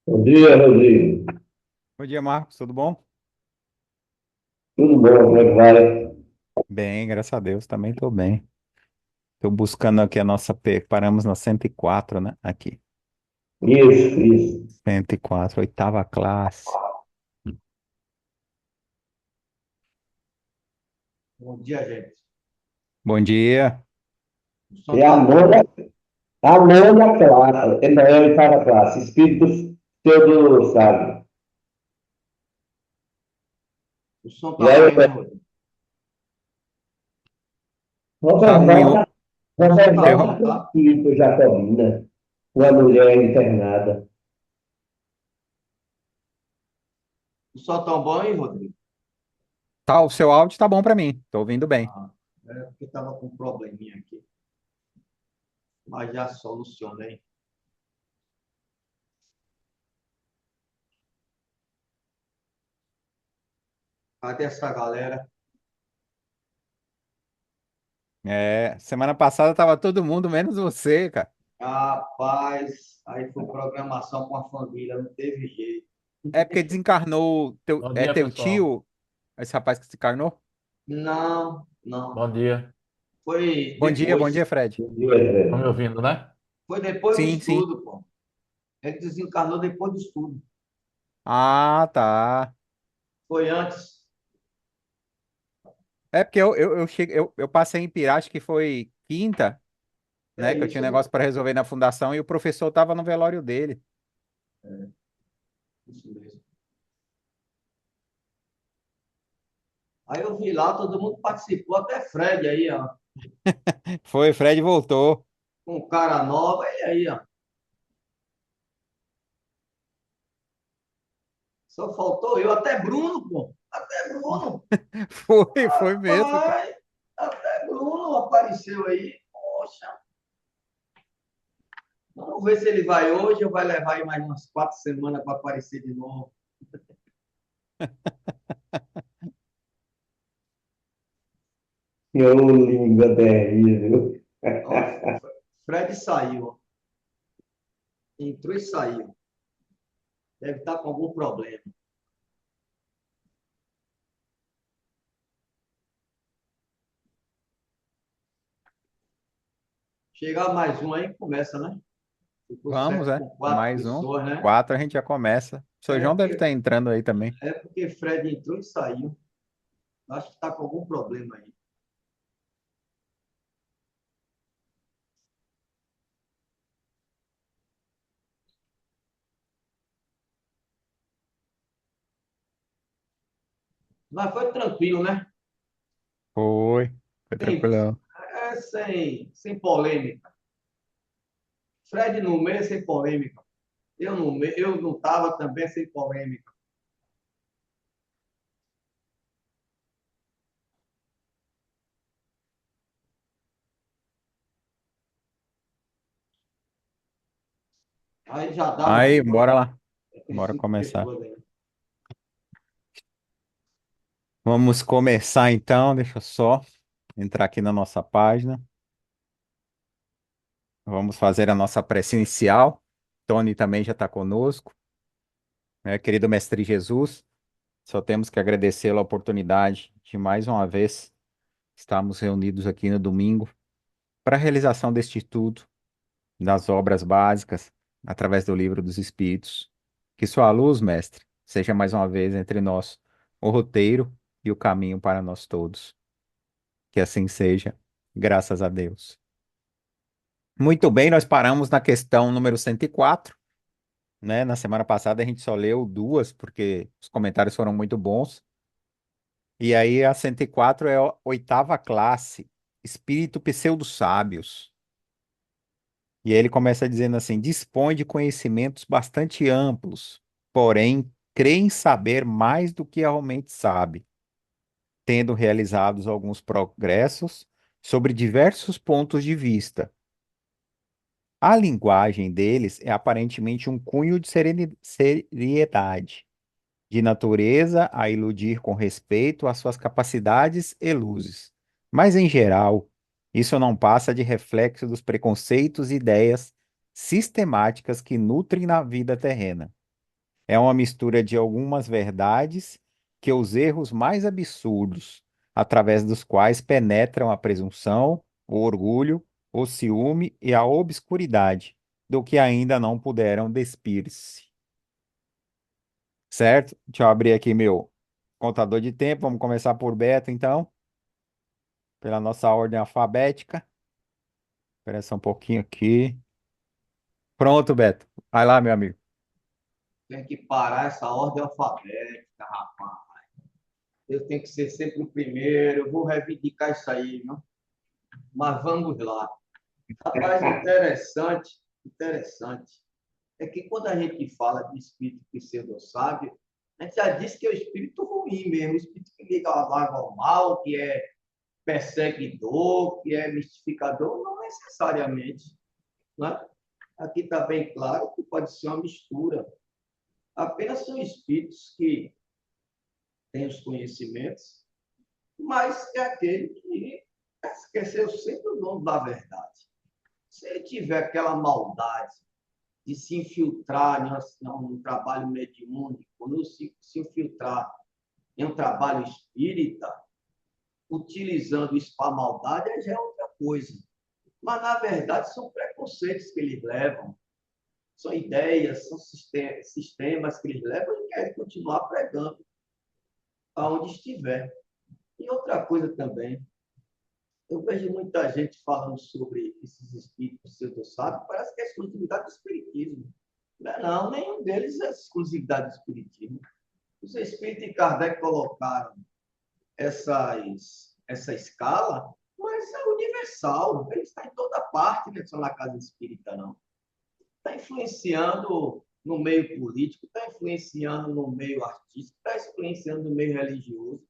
Bom dia, Rodrigo. Bom dia, Marcos. Tudo bom? Tudo bom? Como é que vai? Bem, graças a Deus, também estou bem. Estou buscando aqui a nossa Paramos na 104, né? Aqui. Isso, isso. 104, oitava classe. Bom dia, gente. Bom dia. O som É tá bom, né? a nona classe, não, é a oitava classe, Espíritos Teodo Sábio. O som E tá aí, ruim, né, Rodrigo? Tá ruim. O som tá Roberval bom, está tá? Espírito Jacobina, uma mulher internada. O som tá bom, hein, Rodrigo? Tá, o seu áudio tá bom para mim. Tô ouvindo bem. Ah, é porque tava com um probleminha aqui, mas já solucionei. Cadê essa galera? Semana passada tava todo mundo, menos você, cara. Rapaz, aí foi programação com a família, não teve jeito. É porque desencarnou Bom é dia, teu pessoal. tio, esse rapaz que desencarnou? Não, não. Bom dia. Foi Bom dia, depois. Fred. Um dia, Estão me André. ouvindo, né? Foi depois do Sim, sim. estudo, pô. Ele desencarnou depois do estudo. Ah, tá. Foi antes. É porque eu passei em Pirá, acho que foi quinta, É né? Que eu tinha um isso, negócio para resolver na fundação e o professor tava no velório dele. isso mesmo. Aí eu vi lá, todo mundo participou, até Fred aí, ó, Foi, Fred voltou. com cara nova, e aí, ó. Só faltou eu, até Bruno, pô. Até Bruno. Foi mesmo, cara. Rapaz, até Bruno apareceu aí. Poxa, vamos ver se ele vai hoje ou vai levar aí mais umas 4 semanas para aparecer de novo. Que língua terrível. Ó, Fred saiu, ó. Entrou e saiu. Deve estar com algum problema. Chegar mais um aí, começa, né? Ficou Vamos, certo é. com quatro Mais um. pessoas, né? 4 a gente já começa. O seu É João deve porque, estar entrando aí também. é porque Fred entrou e saiu. Acho que está com algum problema aí. Mas foi tranquilo, né? Foi. Foi Sem, tranquilão. sem polêmica. Fred no meio, sem polêmica. Eu no meio, eu não estava também sem polêmica. Aí já dá Aí, um bora lá. aqueles Bora cinco começar. pessoas aí. Vamos começar então. Deixa eu só entrar aqui na nossa página. Vamos fazer a nossa prece inicial. Tony também já está conosco, né? Querido Mestre Jesus, só temos que agradecê-lo a oportunidade de mais uma vez estarmos reunidos aqui no domingo para a realização deste estudo das obras básicas através do Livro dos Espíritos. Que sua luz, Mestre, seja mais uma vez entre nós o roteiro e o caminho para nós todos. Que assim seja, graças a Deus. Muito bem, nós paramos na questão número 104, né? Na semana passada a gente só leu duas, porque os comentários foram muito bons. E aí a 104 é a oitava classe, Espírito Pseudo-Sábios. E aí ele começa dizendo assim: dispõe de conhecimentos bastante amplos, porém crê em saber mais do que realmente sabe, tendo realizados alguns progressos sobre diversos pontos de vista. A linguagem deles é aparentemente um cunho de seriedade, de natureza a iludir com respeito às suas capacidades e luzes. Mas, em geral, isso não passa de reflexo dos preconceitos e ideias sistemáticas que nutrem na vida terrena. É uma mistura de algumas verdades que os erros mais absurdos, através dos quais penetram a presunção, o orgulho, o ciúme e a obscuridade do que ainda não puderam despir-se. Certo? Deixa eu abrir aqui meu contador de tempo. Vamos começar por Beto, então, pela nossa ordem alfabética. Espera só um pouquinho aqui. Pronto, Beto. Vai lá, meu amigo. Tem que parar essa ordem alfabética, rapaz. Eu tenho que ser sempre o primeiro. Eu vou reivindicar isso aí, viu? Mas vamos lá. Rapaz, interessante, interessante. É que quando a gente fala de espírito pseudo-sábio, a gente já disse que é o espírito ruim mesmo, o espírito que liga a vaga ao mal, que é perseguidor, que é mistificador, não necessariamente. Né? Aqui está bem claro que pode ser uma mistura. Apenas são espíritos que têm os conhecimentos, mas é aquele que esqueceu sempre o nome da verdade. Se ele tiver aquela maldade de se infiltrar em um trabalho mediúnico, ou se infiltrar em um trabalho espírita, utilizando isso para a maldade, aí já é outra coisa. Mas, na verdade, são preconceitos que eles levam, são ideias, são sistemas que eles levam e querem continuar pregando aonde estiver. E outra coisa também, eu vejo muita gente falando sobre esses espíritos pseudo-sábios, parece que é exclusividade do espiritismo. Não é não, nenhum deles é exclusividade do espiritismo. Os espíritos de Kardec colocaram essa escala, mas é universal, ele está em toda parte, não é só na casa espírita, não. Está influenciando no meio político, está influenciando no meio artístico, está influenciando no meio religioso.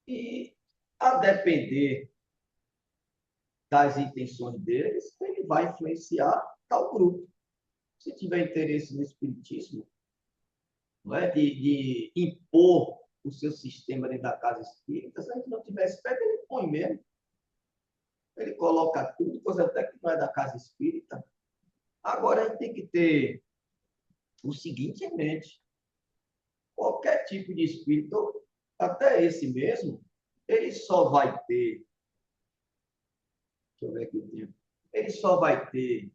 E, a depender das intenções deles, ele vai influenciar tal grupo. Se tiver interesse no espiritismo, não é? de impor o seu sistema dentro da casa espírita, se a gente não tivesse pé, ele põe mesmo. Ele coloca tudo, coisa até que não é da casa espírita. Agora, a gente tem que ter o seguinte em mente: qualquer tipo de espírito, até esse mesmo, ele só vai ter, deixa eu ver aqui o tempo, ele só vai ter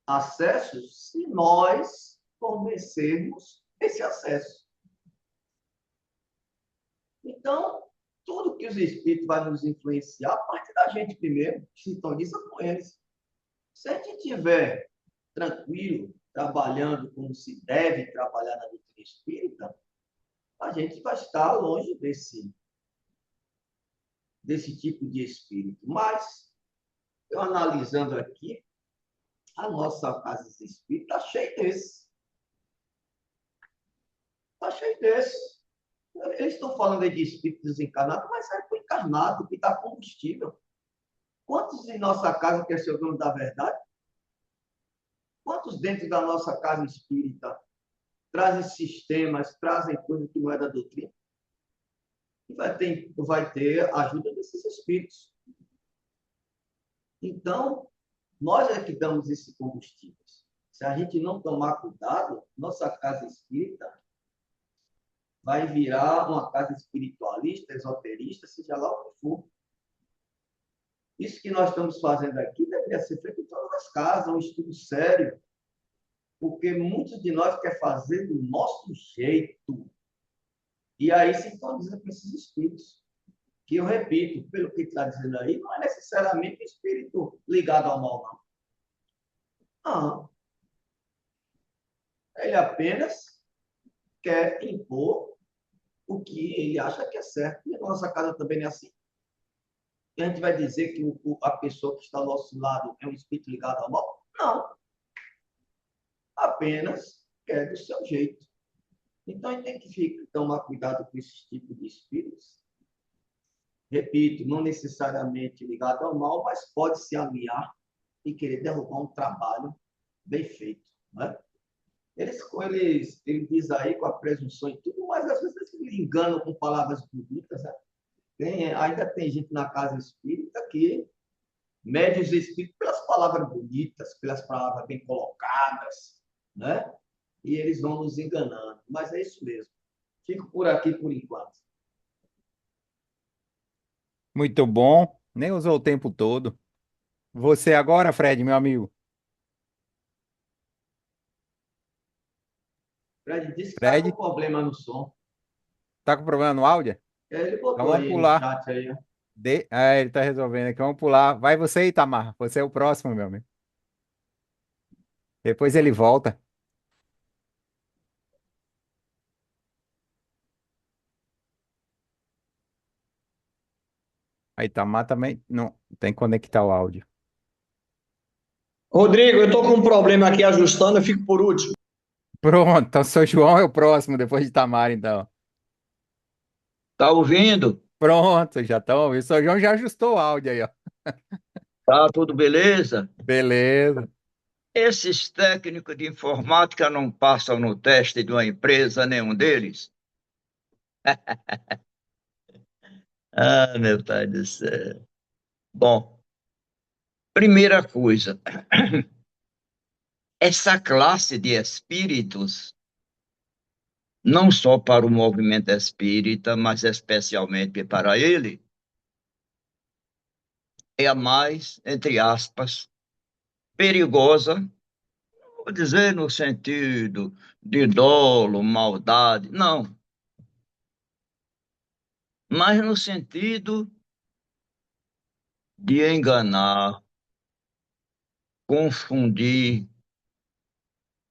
acesso se nós fornecermos esse acesso. Então, tudo que os espíritos vão nos influenciar, a partir da gente primeiro, sintoniza com eles. Se a gente estiver tranquilo, trabalhando como se deve trabalhar na doutrina espírita, a gente vai estar longe desse tipo de espírito. Mas, eu analisando aqui, a nossa casa espírita está cheia desse. Está cheio desse. Eles estão falando aí de espírito desencarnado, mas é para o encarnado que dá combustível. Quantos em nossa casa quer ser o dono da verdade? Quantos dentro da nossa casa espírita trazem sistemas, trazem coisas que não é da doutrina? E vai ter a ajuda desses espíritos. Então, nós é que damos esse combustível. Se a gente não tomar cuidado, nossa casa espírita vai virar uma casa espiritualista, esoterista, seja lá o que for. Isso que nós estamos fazendo aqui deveria ser feito em todas as casas, um estudo sério, porque muitos de nós querem fazer do nosso jeito. E aí sintoniza com esses espíritos. Que eu repito, pelo que está dizendo aí, não é necessariamente espírito ligado ao mal, não. Não. Ele apenas quer impor o que ele acha que é certo. E a nossa casa também não é assim. E a gente vai dizer que a pessoa que está ao nosso lado é um espírito ligado ao mal? Não. Apenas quer do seu jeito. Então, a gente tem que tomar cuidado com esse tipo de espíritos. Repito, não necessariamente ligado ao mal, mas pode se aliar e querer derrubar um trabalho bem feito. Né? Ele diz aí com a presunção e tudo, mas às vezes eles enganam com palavras bonitas. Né? Ainda tem gente na casa espírita que mede os espíritos pelas palavras bonitas, pelas palavras bem colocadas, né? e eles vão nos enganando. Mas é isso mesmo. Fico por aqui por enquanto. Muito bom. Nem usou o tempo todo. Você agora, Fred, meu amigo. Fred disse que está com Fred, problema no som. tá com problema no áudio? Ele Então botou vamos aí no pular. chat aí, ó. Ele tá resolvendo aqui. Vamos pular. Vai você, Itamar. Você é o próximo, meu amigo. Depois ele volta. A Itamar também não tem que conectar o áudio. Rodrigo, eu estou com um problema aqui ajustando, eu fico por último. Pronto, então seu João é o próximo, depois de Itamar, então. Tá ouvindo? Pronto, já estão ouvindo. O seu João já ajustou o áudio aí, ó. Tá tudo beleza? Beleza. Esses técnicos de informática não passam no teste de uma empresa, nenhum deles? Ah, meu pai do céu. Bom, primeira coisa, essa classe de espíritos, não só para o movimento espírita, mas especialmente para ele, é a mais, entre aspas, perigosa. Vou dizer no sentido de dolo, maldade, não, mas no sentido de enganar, confundir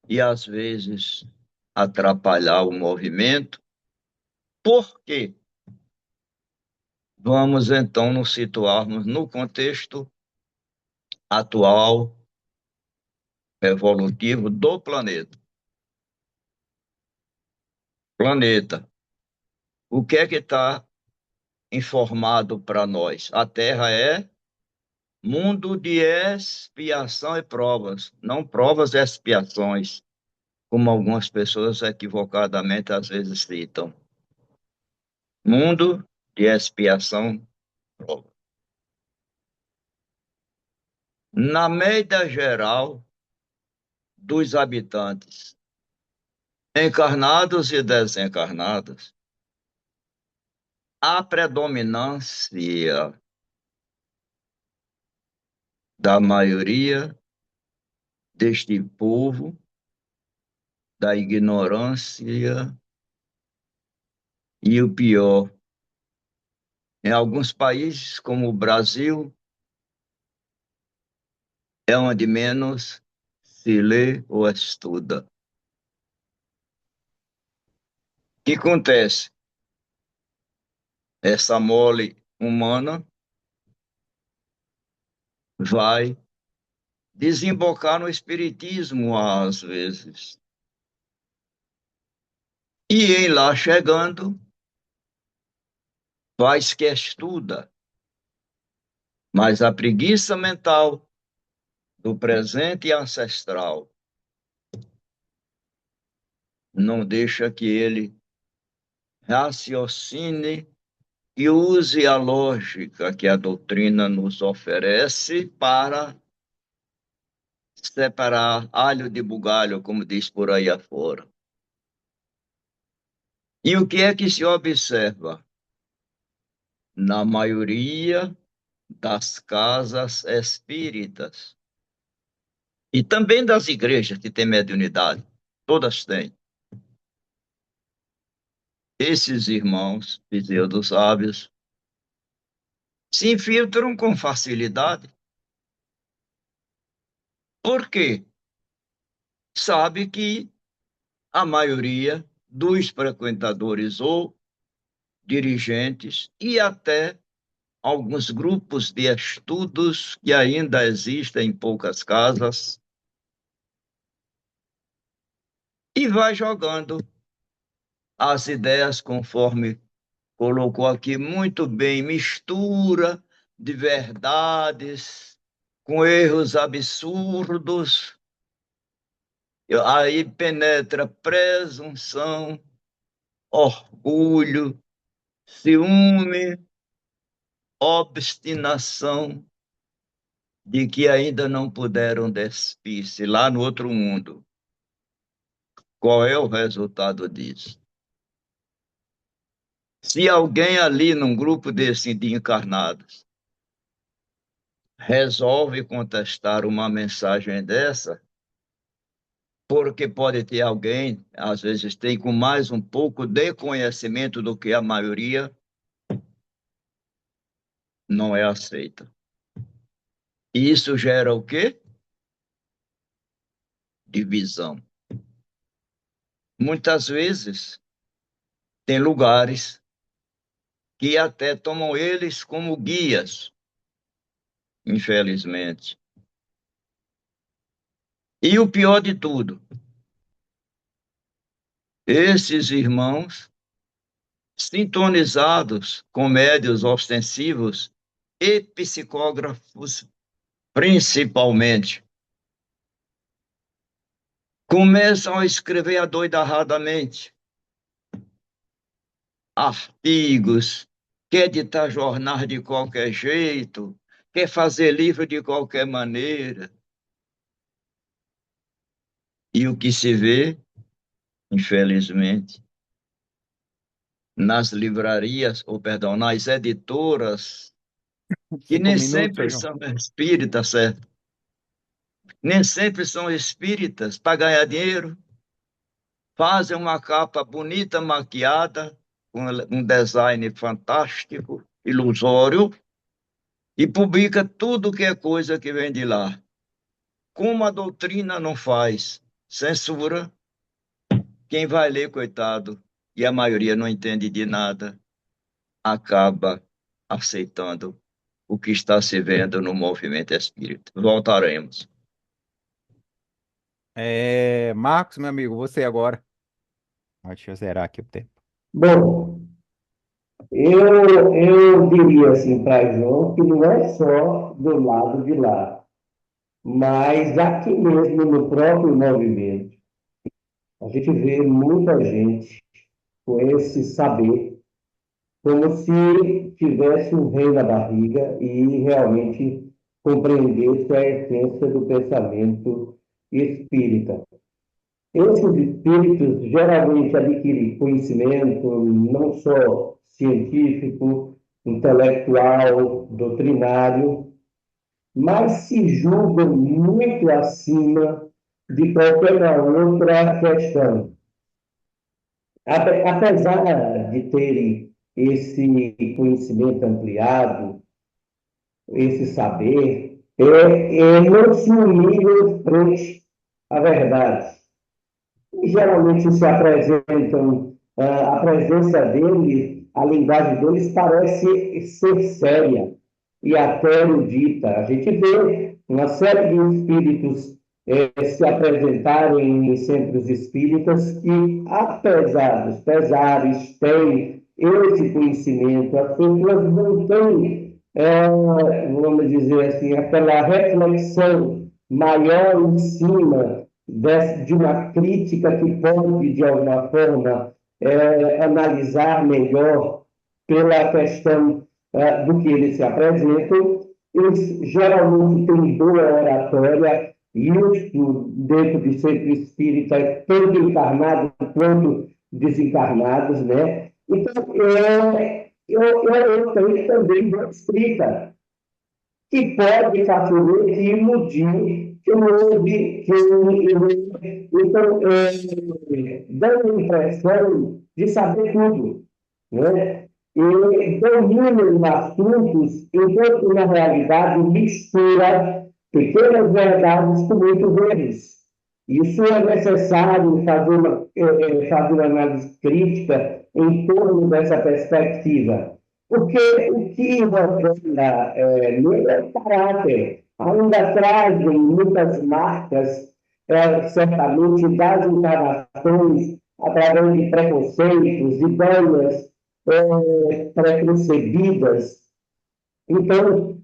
e às vezes atrapalhar o movimento. Por quê? Vamos então nos situarmos no contexto atual, evolutivo do planeta. Planeta. O que é que está informado para nós? A Terra é mundo de expiação e provas, não provas e expiações, como algumas pessoas equivocadamente às vezes citam. Mundo de expiação e provas. Na média geral dos habitantes, encarnados e desencarnados, a predominância da maioria deste povo, da ignorância e o pior, em alguns países, como o Brasil, é onde menos se lê ou estuda. O que acontece? Essa mole humana vai desembocar no espiritismo às vezes. E em lá chegando, faz que estuda, mas a preguiça mental do presente ancestral não deixa que ele raciocine e use a lógica que a doutrina nos oferece para separar alho de bugalho, como diz por aí afora. E o que é que se observa? Na maioria das casas espíritas e também das igrejas que têm mediunidade, todas têm. Esses irmãos pseudo-sábios se infiltram com facilidade. Por quê? Sabe que a maioria dos frequentadores ou dirigentes e até alguns grupos de estudos que ainda existem em poucas casas e vai jogando as ideias conforme colocou aqui muito bem, mistura de verdades com erros absurdos. Aí penetra presunção, orgulho, ciúme, obstinação de que ainda não puderam despir-se lá no outro mundo, qual é o resultado disso? Se alguém ali num grupo desse de encarnados resolve contestar uma mensagem dessa, porque pode ter alguém, às vezes tem com mais um pouco de conhecimento do que a maioria, não é aceita. E isso gera o quê? Divisão. Muitas vezes tem lugares que até tomam eles como guias, infelizmente. E o pior de tudo, esses irmãos sintonizados com médios ostensivos e psicógrafos, principalmente, começam a escrever adoidadamente artigos, quer editar jornal de qualquer jeito, quer fazer livro de qualquer maneira. E o que se vê, infelizmente, nas livrarias, ou perdão, nas editoras, que 5 nem minutos, sempre João. são espíritas, certo? Nem sempre são espíritas para ganhar dinheiro. Fazem uma capa bonita, maquiada, com um design fantástico, ilusório, e publica tudo que é coisa que vem de lá. Como a doutrina não faz censura, quem vai ler, coitado, e a maioria não entende de nada, acaba aceitando o que está se vendo no movimento espírita. Voltaremos. Marcos, meu amigo, você agora. Deixa eu zerar aqui o tempo. Bom, eu diria assim para João que não é só do lado de lá, mas aqui mesmo no próprio movimento, a gente vê muita gente com esse saber, como se tivesse um rei na barriga e realmente compreendesse a essência do pensamento espírita. Esses espíritos geralmente adquirem conhecimento não só científico, intelectual, doutrinário, mas se julgam muito acima de qualquer outra questão. Apesar de terem esse conhecimento ampliado, esse saber, não se humilham frente à verdade. E geralmente se apresentam, a presença deles, a linguagem deles parece ser séria e até erudita. A gente vê uma série de espíritos se apresentarem em centros espíritas que, apesar dos pesares, têm esse conhecimento. As pessoas não têm, vamos dizer assim, aquela reflexão maior em cima de uma crítica que pode, de alguma forma, analisar melhor pela questão do que eles se apresentam. Eles geralmente têm boa oratória, isso dentro de centro espírita, tanto encarnados quanto desencarnados, né? Então, eu tenho também uma espírita que pode facilmente iludir quem ouve, então, dando a impressão de saber tudo, né? E dominam assuntos, enquanto na realidade mistura pequenas verdades com muitos erros. Isso é necessário fazer uma análise crítica em torno dessa perspectiva. Porque o que revela nele é o caráter. Ainda trazem muitas marcas, certamente, das encarnações, através de preconceitos, ideias preconcebidas. Então,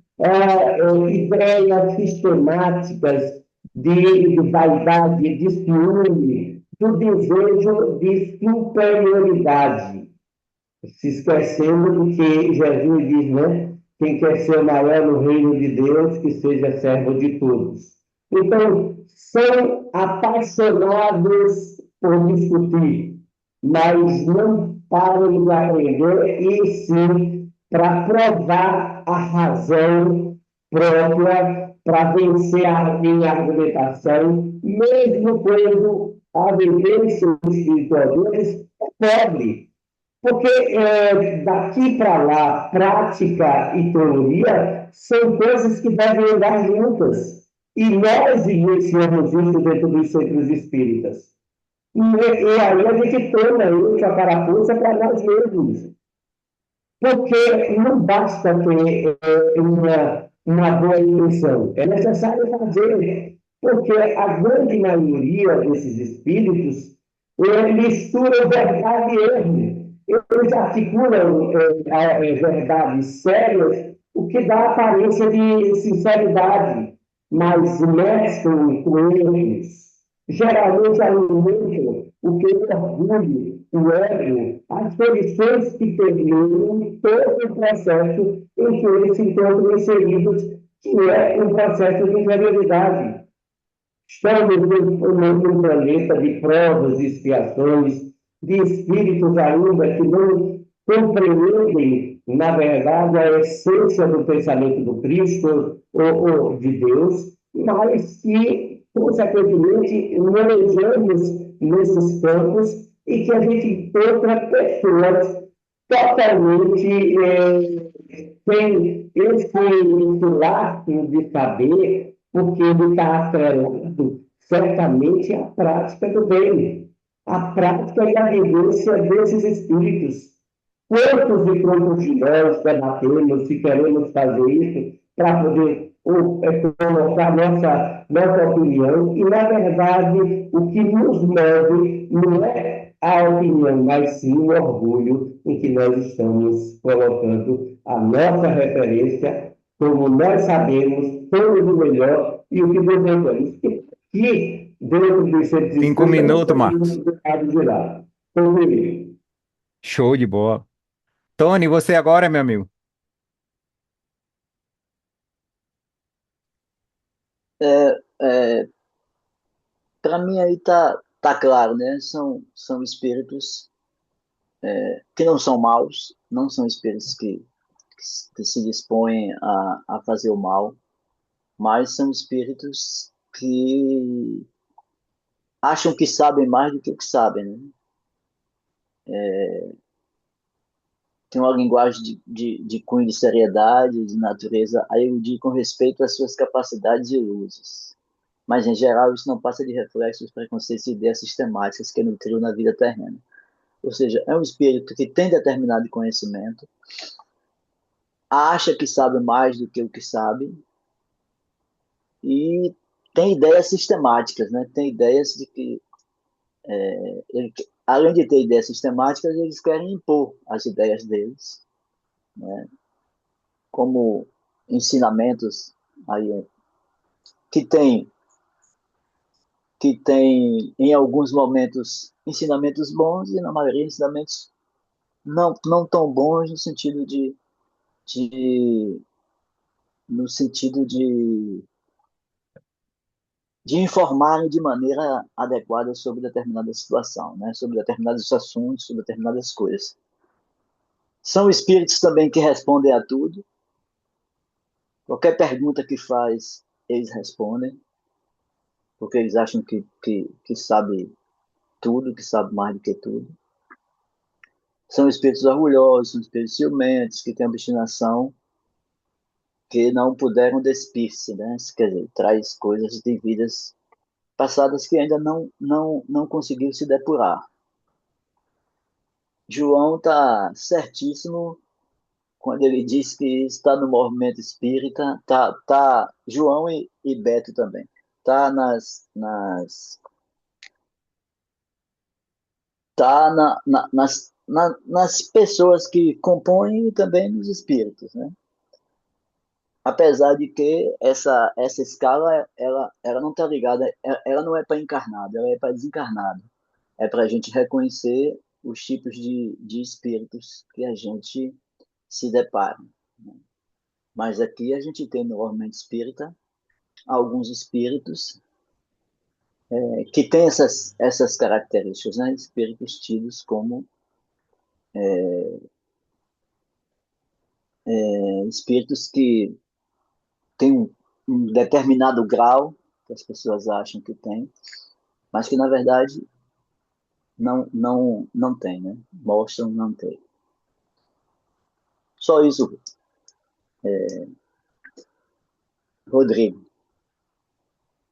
ideias sistemáticas de vaidade, de ciúme, do desejo de superioridade, se esquecendo do que Jesus diz, né? Quem quer ser o maior no reino de Deus, que seja servo de todos. Então, são apaixonados por discutir, mas não para de aprender, e sim para provar a razão própria, para vencer a minha argumentação, mesmo quando a vivência espiritual deles é pobre. Porque daqui para lá, prática e teoria são coisas que devem andar juntas. E nós iniciamos isso dentro dos centros espíritas. E aí a gente toma isso, a carapuça para nós mesmos. Porque não basta ter uma boa intenção, é necessário fazer. Porque a grande maioria desses espíritos misturam verdade e erro. Eles articulam verdades sérias, o que dá aparência de sinceridade, mas mesclam com erros. Geralmente alimentam o que é orgulho, o ego, as condições que terminam todo o processo em que eles se encontram inseridos, que é um processo de inferioridade. Estamos num planeta de provas e expiações, de espíritos ainda que não compreendem, na verdade, a essência do pensamento do Cristo ou de Deus, mas que, consequentemente, manejamos nesses campos e que a gente encontra pessoas totalmente sem esse laço de saber, porque ele está atrelado certamente à prática do bem, à prática e à vivência desses espíritos. Quantos e quantos de nós debatemos se queremos fazer isso para poder colocar nossa opinião, e, na verdade, o que nos move não é a opinião, mas sim o orgulho em que nós estamos colocando a nossa referência, como nós sabemos, somos o melhor e o que devemos. E dentro dos centros 5 minutos, estamos Marcos. do lado de lá. Então, beleza. Show de bola. Tony, você agora, meu amigo? Para mim aí tá claro, né? São espíritos que não são maus, não são espíritos que se dispõem a fazer o mal, mas são espíritos que acham que sabem mais do que o que sabem, né? Tem uma linguagem de cunho de seriedade, de natureza a eludir com respeito às suas capacidades e luzes. Mas, em geral, isso não passa de reflexos, preconceitos e ideias sistemáticas que nutriram na vida terrena. Ou seja, é um espírito que tem determinado conhecimento, acha que sabe mais do que o que sabe e tem ideias sistemáticas, né? Tem ideias de que, além de ter ideias sistemáticas, eles querem impor as ideias deles, né? Como ensinamentos aí, que tem, que tem, em alguns momentos, ensinamentos bons e, na maioria, ensinamentos não tão bons de no sentido de informarem de maneira adequada sobre determinada situação, né? Sobre determinados assuntos, sobre determinadas coisas. São espíritos também que respondem a tudo. Qualquer pergunta que faz, eles respondem, porque eles acham que sabe tudo, que sabe mais do que tudo. São espíritos orgulhosos, são espíritos ciumentos, que têm obstinação, que não puderam despir-se, né? Quer dizer, traz coisas de vidas passadas que ainda não conseguiu se depurar. João está certíssimo quando ele diz que está no movimento espírita, João e Beto também, está nas pessoas que compõem e também nos espíritos, né? Apesar de que essa escala ela não está ligada, ela não é para encarnado, ela é para desencarnado. É para a gente reconhecer os tipos de espíritos que a gente se depara, né? Mas aqui a gente tem no movimento espírita alguns espíritos que tem essas características, né? Espíritos tidos como espíritos que têm um determinado grau que as pessoas acham que tem, mas que na verdade não tem, né? Mostram não ter. Só isso, Rodrigo.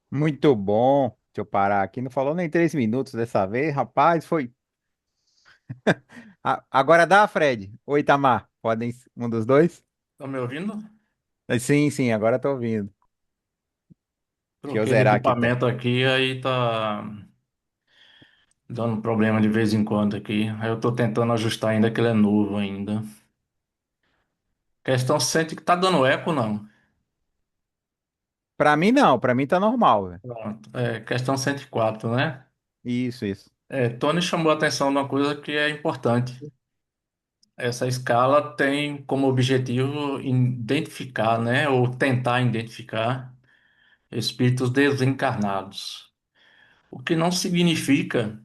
Muito bom. Deixa eu parar aqui. Não falou nem 3 minutos dessa vez, rapaz. Foi. Agora dá, Fred? Ou Itamar? Podem um dos dois? Tá me ouvindo? Sim, sim, agora tô ouvindo. Deixa eu Troquei de zerar aqui. equipamento aqui, aí tá dando problema de vez em quando aqui. Aí eu tô tentando ajustar ainda, que ele é novo ainda. Questão sente que tá dando eco, não. Pra mim não, pra mim tá normal, velho. Pronto. Questão 104, né? Isso, isso. Tony chamou a atenção de uma coisa que é importante. Essa escala tem como objetivo identificar, né, ou tentar identificar espíritos desencarnados. O que não significa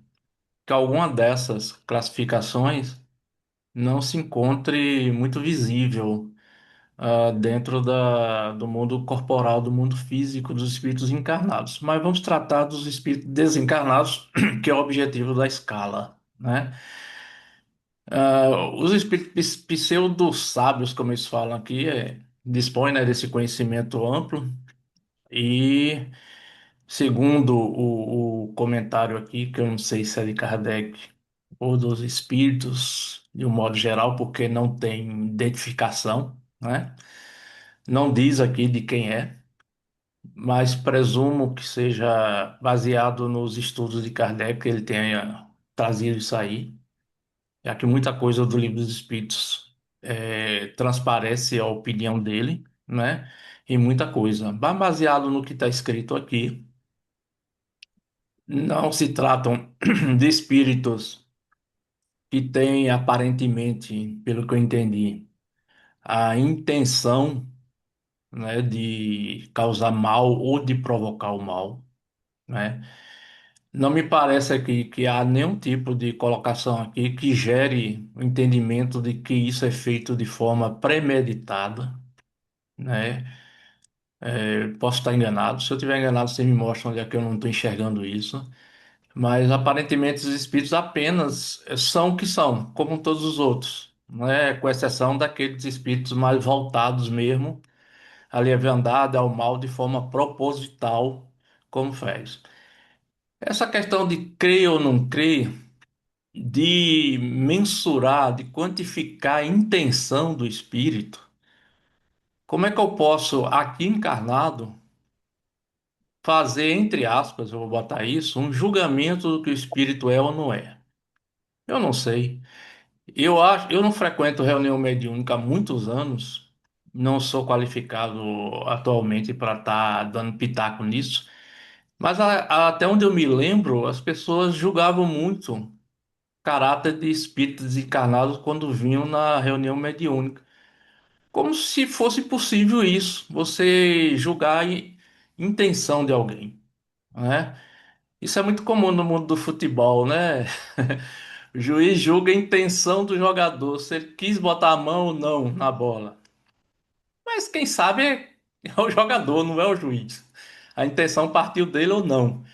que alguma dessas classificações não se encontre muito visível dentro do mundo corporal, do mundo físico dos espíritos encarnados. Mas vamos tratar dos espíritos desencarnados, que é o objetivo da escala, né? Os espíritos pseudo-sábios, como eles falam aqui, dispõem, né, desse conhecimento amplo e, segundo o comentário aqui, que eu não sei se é de Kardec ou dos espíritos, de um modo geral, porque não tem identificação, né? Não diz aqui de quem é, mas presumo que seja baseado nos estudos de Kardec, que ele tenha trazido isso aí, já que muita coisa do Livro dos Espíritos transparece a opinião dele, né? E muita coisa. Mas baseado no que está escrito aqui, não se tratam de espíritos que têm aparentemente, pelo que eu entendi, a intenção, né, de causar mal ou de provocar o mal, né? Não me parece aqui que há nenhum tipo de colocação aqui que gere o entendimento de que isso é feito de forma premeditada, né? Posso estar enganado. Se eu estiver enganado, você me mostra onde é que eu não estou enxergando isso. Mas aparentemente os espíritos apenas são o que são, como todos os outros, né? Com exceção daqueles espíritos mais voltados mesmo à leviandade, ao mal de forma proposital, como fez. Essa questão de crer ou não crer, de mensurar, de quantificar a intenção do espírito, como é que eu posso, aqui encarnado, fazer, entre aspas, eu vou botar isso, um julgamento do que o espírito é ou não é? Eu não sei. Eu não frequento reunião mediúnica há muitos anos, não sou qualificado atualmente para estar dando pitaco nisso, mas até onde eu me lembro, as pessoas julgavam muito caráter de espíritos encarnados quando vinham na reunião mediúnica. Como se fosse possível isso, você julgar a intenção de alguém, né? Isso é muito comum no mundo do futebol, né? O juiz julga a intenção do jogador, se ele quis botar a mão ou não na bola. Mas quem sabe é o jogador, não é o juiz. A intenção partiu dele ou não.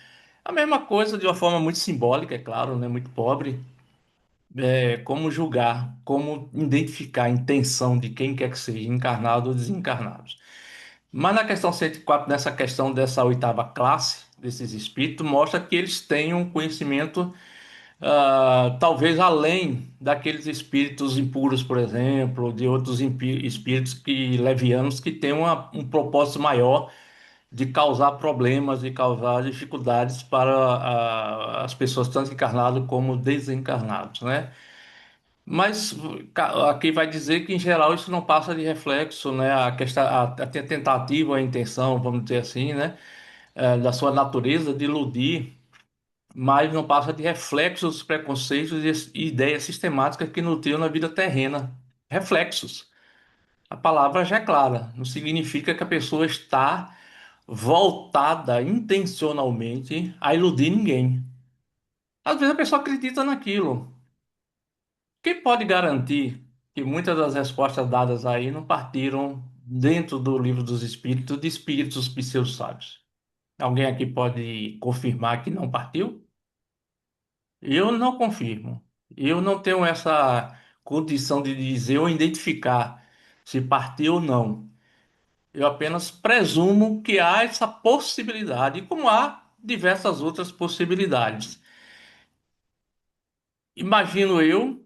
A mesma coisa, de uma forma muito simbólica, é claro, né? Muito pobre. Como julgar, como identificar a intenção de quem quer que seja, encarnado ou desencarnado. Mas na questão 104, nessa questão dessa oitava classe, desses espíritos, mostra que eles têm um conhecimento, talvez além daqueles espíritos impuros, por exemplo, de outros espíritos levianos que têm um propósito maior de causar problemas, de causar dificuldades para as pessoas, tanto encarnadas como desencarnados, né? Mas aqui vai dizer que, em geral, isso não passa de reflexo, né? A questão, a tentativa, a intenção, vamos dizer assim, né? Da sua natureza de iludir, mas não passa de reflexos dos preconceitos e ideias sistemáticas que nutriam na vida terrena. Reflexos. A palavra já é clara, não significa que a pessoa está voltada intencionalmente a iludir ninguém. Às vezes a pessoa acredita naquilo. Quem pode garantir que muitas das respostas dadas aí não partiram dentro do livro dos espíritos, de espíritos pseudo-sábios? Alguém aqui pode confirmar que não partiu? Eu não confirmo. Eu não tenho essa condição de dizer ou identificar se partiu ou não. Eu apenas presumo que há essa possibilidade, como há diversas outras possibilidades. Imagino eu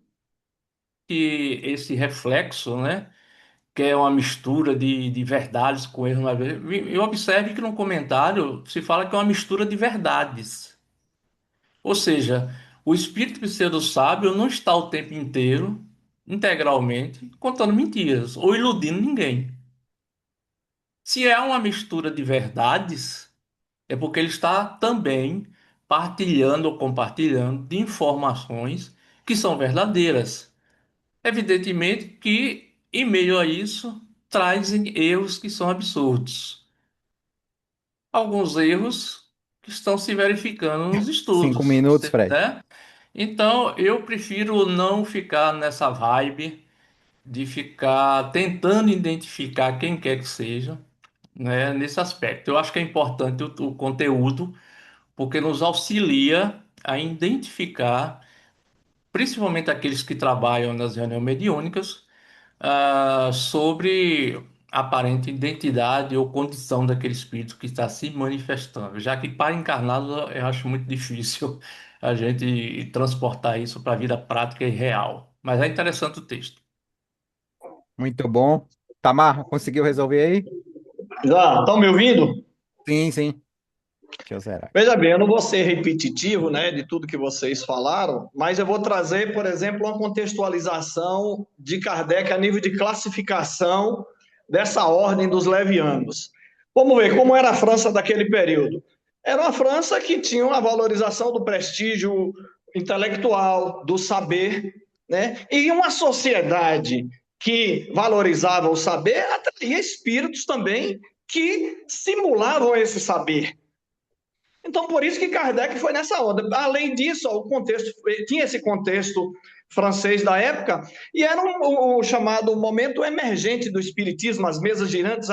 que esse reflexo, né, que é uma mistura de verdades com erros, eu observe que no comentário se fala que é uma mistura de verdades. Ou seja, o espírito pseudo-sábio não está o tempo inteiro, integralmente, contando mentiras ou iludindo ninguém. Se é uma mistura de verdades, é porque ele está também partilhando ou compartilhando de informações que são verdadeiras. Evidentemente que, em meio a isso, trazem erros que são absurdos. Alguns erros que estão se verificando nos 5 minutos, estudos, Fred. né? Então, eu prefiro não ficar nessa vibe de ficar tentando identificar quem quer que seja, né, nesse aspecto. Eu acho que é importante o conteúdo, porque nos auxilia a identificar, principalmente aqueles que trabalham nas reuniões mediúnicas, sobre a aparente identidade ou condição daquele espírito que está se manifestando, já que para encarnados eu acho muito difícil a gente transportar isso para a vida prática e real. Mas é interessante o texto. Muito bom. Tamar, conseguiu resolver aí? Já estão me ouvindo? Sim, sim. Deixa eu zerar. Veja bem, eu não vou ser repetitivo, né, de tudo que vocês falaram, mas eu vou trazer, por exemplo, uma contextualização de Kardec a nível de classificação dessa ordem dos levianos. Vamos ver como era a França daquele período. Era uma França que tinha uma valorização do prestígio intelectual, do saber, né? E uma sociedade que valorizava o saber atraía espíritos também que simulavam esse saber. Então, por isso que Kardec foi nessa onda. Além disso, o contexto tinha esse contexto francês da época, e era o chamado momento emergente do espiritismo, as mesas girantes,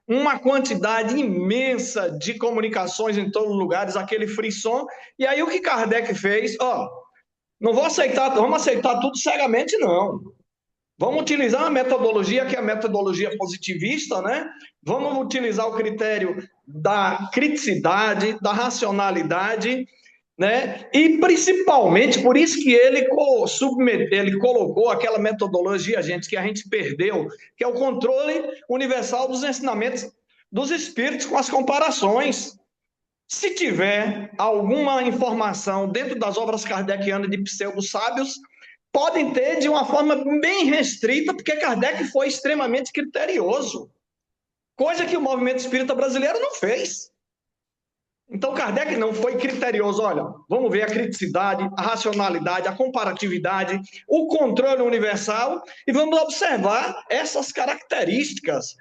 uma quantidade imensa de comunicações em todos os lugares, aquele frisson. E aí o que Kardec fez? Ó, não vou aceitar, vamos aceitar tudo cegamente, não. Vamos utilizar uma metodologia que é a metodologia positivista, né? Vamos utilizar o critério da criticidade, da racionalidade, né? E principalmente, por isso que ele colocou aquela metodologia, gente, que a gente perdeu, que é o controle universal dos ensinamentos dos espíritos com as comparações. Se tiver alguma informação dentro das obras kardecianas de pseudo-sábios, podem ter de uma forma bem restrita, porque Kardec foi extremamente criterioso, coisa que o movimento espírita brasileiro não fez. Então, Kardec não foi criterioso. Olha, vamos ver a criticidade, a racionalidade, a comparatividade, o controle universal, e vamos observar essas características.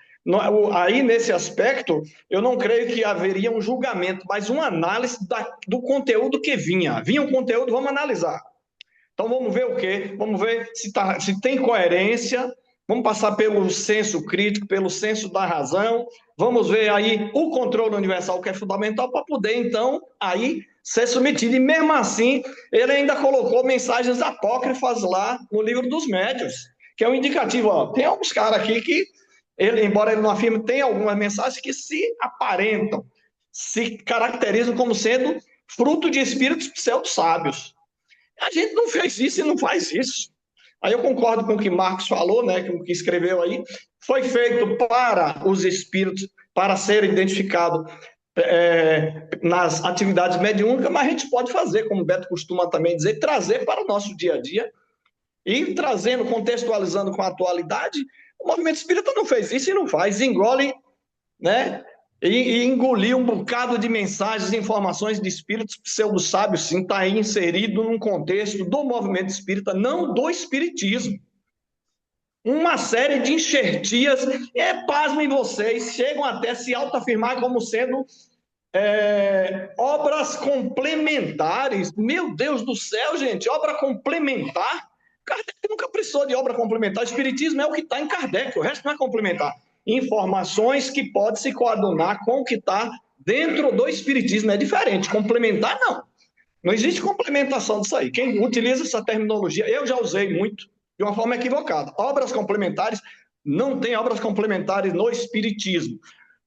Aí, nesse aspecto, eu não creio que haveria um julgamento, mas uma análise do conteúdo que vinha. Vinha um conteúdo, vamos analisar. Então, vamos ver o quê? Vamos ver se tem coerência, vamos passar pelo senso crítico, pelo senso da razão, vamos ver aí o controle universal, que é fundamental para poder, então, aí ser submetido. E mesmo assim, ele ainda colocou mensagens apócrifas lá no livro dos médiuns, que é um indicativo. Ó, tem alguns caras aqui que, embora ele não afirme, tem algumas mensagens que se aparentam, se caracterizam como sendo fruto de espíritos pseudo-sábios. A gente não fez isso e não faz isso. Aí eu concordo com o que Marcos falou, né, com o que escreveu aí. Foi feito para os espíritos, para serem identificados nas atividades mediúnicas, mas a gente pode fazer, como o Beto costuma também dizer, trazer para o nosso dia a dia e trazendo, contextualizando com a atualidade. O movimento espírita não fez isso e não faz, engole, né? E engolir um bocado de mensagens e informações de espíritos pseudo-sábios, sim, está aí inserido num contexto do movimento espírita, não do espiritismo. uma série de enxertias, pasmem vocês, chegam até se autoafirmar como sendo obras complementares. Meu Deus do céu, gente, obra complementar? Kardec nunca precisou de obra complementar. O Espiritismo é o que está em Kardec, o resto não é complementar. Informações que podem se coadunar com o que está dentro do Espiritismo. É diferente. Complementar, não. Não existe complementação disso aí. Quem utiliza essa terminologia, eu já usei muito, de uma forma equivocada. Obras complementares, não tem obras complementares no Espiritismo.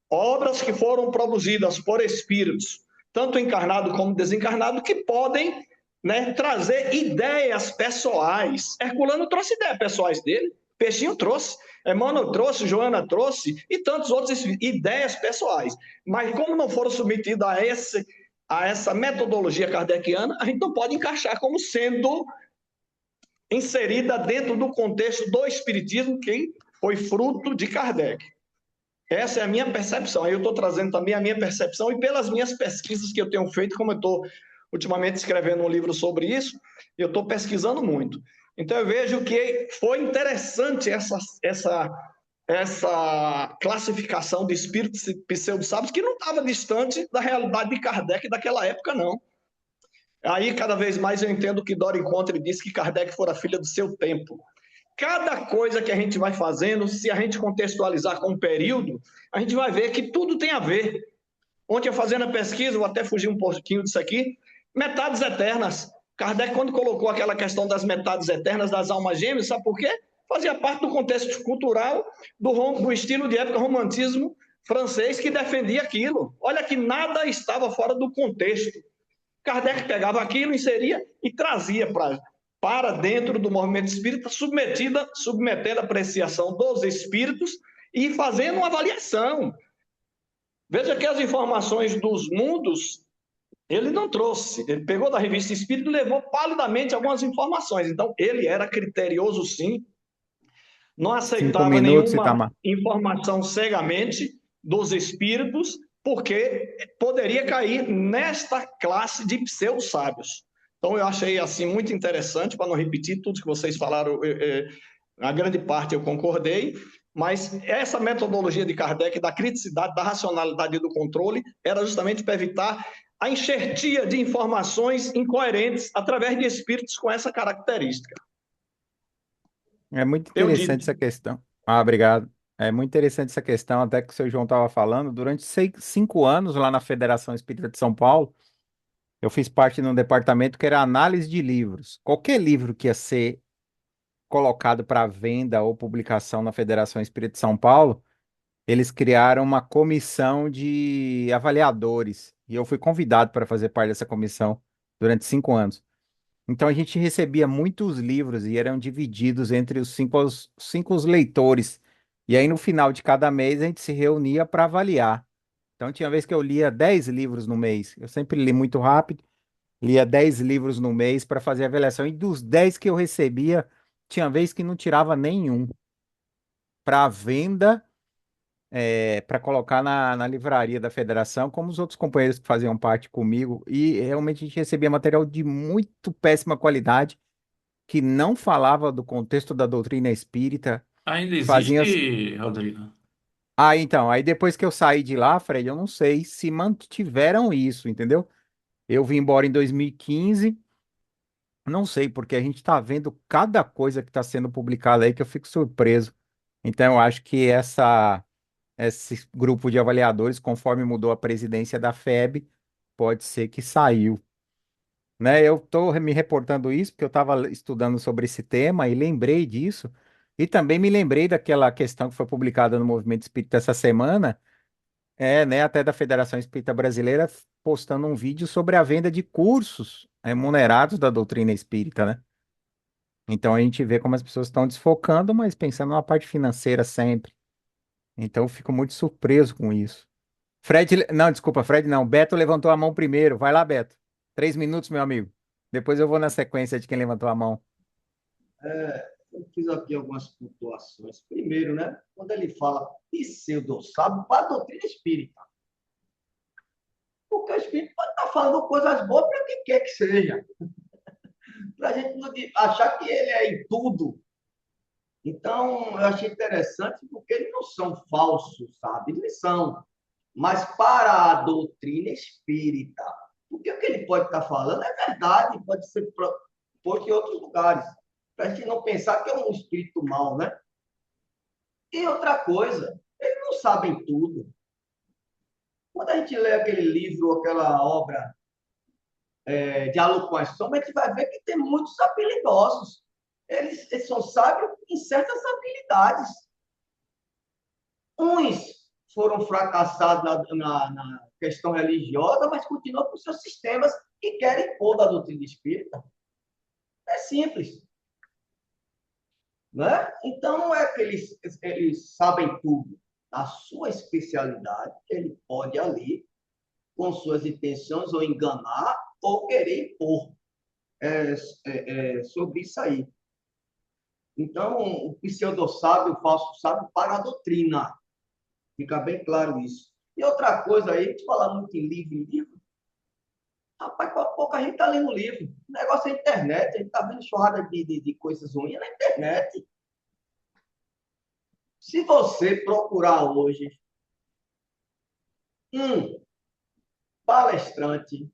Obras que foram produzidas por espíritos, tanto encarnado como desencarnado, que podem, né, trazer ideias pessoais. Herculano trouxe ideias pessoais dele, Peixinho trouxe, Emmanuel trouxe, Joana trouxe, e tantos outros ideias pessoais. Mas como não foram submetidas a essa metodologia kardeciana, a gente não pode encaixar como sendo inserida dentro do contexto do espiritismo que foi fruto de Kardec. Essa é a minha percepção. Aí eu estou trazendo também a minha percepção e pelas minhas pesquisas que eu tenho feito, como eu estou ultimamente escrevendo um livro sobre isso, eu estou pesquisando muito. Então eu vejo que foi interessante essa classificação de espíritos pseudo-sábios, que não estava distante da realidade de Kardec daquela época, não. Aí, cada vez mais, eu entendo que Dora Encontre disse que Kardec fora filha do seu tempo. Cada coisa que a gente vai fazendo, se a gente contextualizar com um período, a gente vai ver que tudo tem a ver. Ontem, eu fazendo a pesquisa, vou até fugir um pouquinho disso aqui, metades eternas. Kardec, quando colocou aquela questão das metades eternas, das almas gêmeas, sabe por quê? Fazia parte do contexto cultural, do estilo de época romantismo francês que defendia aquilo. Olha que nada estava fora do contexto. Kardec pegava aquilo, inseria e trazia para dentro do movimento espírita, submetendo a apreciação dos espíritos e fazendo uma avaliação. Veja que as informações dos mundos, ele não trouxe. Ele pegou da revista Espírito e levou palidamente algumas informações. Então, ele era criterioso, sim. Não 5 aceitava minutos, nenhuma Itamar. informação cegamente dos espíritos, porque poderia cair nesta classe de pseudo-sábios. Então, eu achei assim muito interessante, para não repetir tudo que vocês falaram, a grande parte eu concordei, mas essa metodologia de Kardec, da criticidade, da racionalidade e do controle, era justamente para evitar a enxertia de informações incoerentes através de espíritos com essa característica. É muito Eu interessante dito. essa questão. Ah, obrigado. É muito interessante essa questão, até que o seu João estava falando. Durante 5 anos, lá na Federação Espírita de São Paulo, eu fiz parte de um departamento que era análise de livros. Qualquer livro que ia ser colocado para venda ou publicação na Federação Espírita de São Paulo, eles criaram uma comissão de avaliadores. E eu fui convidado para fazer parte dessa comissão durante 5 anos. Então a gente recebia muitos livros e eram divididos entre os cinco leitores. E aí no final de cada mês a gente se reunia para avaliar. Então tinha vez que eu lia 10 livros no mês. Eu sempre li muito rápido, lia 10 livros no mês para fazer a avaliação. E dos 10 que eu recebia, tinha vez que não tirava nenhum para venda, para colocar na livraria da federação, como os outros companheiros que faziam parte comigo. E realmente a gente recebia material de muito péssima qualidade que não falava do contexto da doutrina espírita, Ainda faziam. existe, Rodrigo? Ah, então, aí depois que eu saí de lá, Fred, eu não sei se mantiveram isso, entendeu? Eu vim embora em 2015, não sei, porque a gente tá vendo cada coisa que está sendo publicada aí que eu fico surpreso. Então, eu acho que esse grupo de avaliadores, conforme mudou a presidência da FEB, pode ser que saiu. Né? Eu estou me reportando isso porque eu estava estudando sobre esse tema e lembrei disso. E também me lembrei daquela questão que foi publicada no Movimento Espírita essa semana, né, até da Federação Espírita Brasileira, postando um vídeo sobre a venda de cursos remunerados da doutrina espírita, né? Então a gente vê como as pessoas estão desfocando, mas pensando na parte financeira sempre. Então eu fico muito surpreso com isso. Não, desculpa, Fred não. Beto levantou a mão primeiro. Vai lá, Beto. 3 minutos, meu amigo. Depois eu vou na sequência de quem levantou a mão. Eu fiz aqui algumas pontuações. Primeiro, né, quando ele fala pseudo-sábio para a doutrina espírita. Porque o espírito pode estar falando coisas boas para quem quer que seja. Para a gente não achar que ele é em tudo Então, eu achei interessante porque eles não são falsos, sabe? Eles são. Mas para a doutrina espírita, porque o que ele pode estar falando é verdade, pode ser posto em outros lugares. Para a gente não pensar que é um espírito mau, né? E outra coisa, eles não sabem tudo. Quando a gente lê aquele livro, aquela obra, Diálogo com as Sombras, a gente vai ver que tem muitos habilidosos. Eles são sábios em certas habilidades. Uns foram fracassados na questão religiosa, mas continuam com seus sistemas e querem pôr da doutrina espírita. É simples. Né? Então, não é que eles sabem tudo. Na sua especialidade, ele pode ali, com suas intenções, ou enganar, ou querer impor sobre isso aí. Então, o pseudo-sábio, o falso sábio, para a doutrina. Fica bem claro isso. E outra coisa aí, a gente fala muito em livro. Rapaz, pouca gente está lendo livro. O negócio é internet. A gente está vendo chorrada de coisas ruins na internet. Se você procurar hoje um palestrante,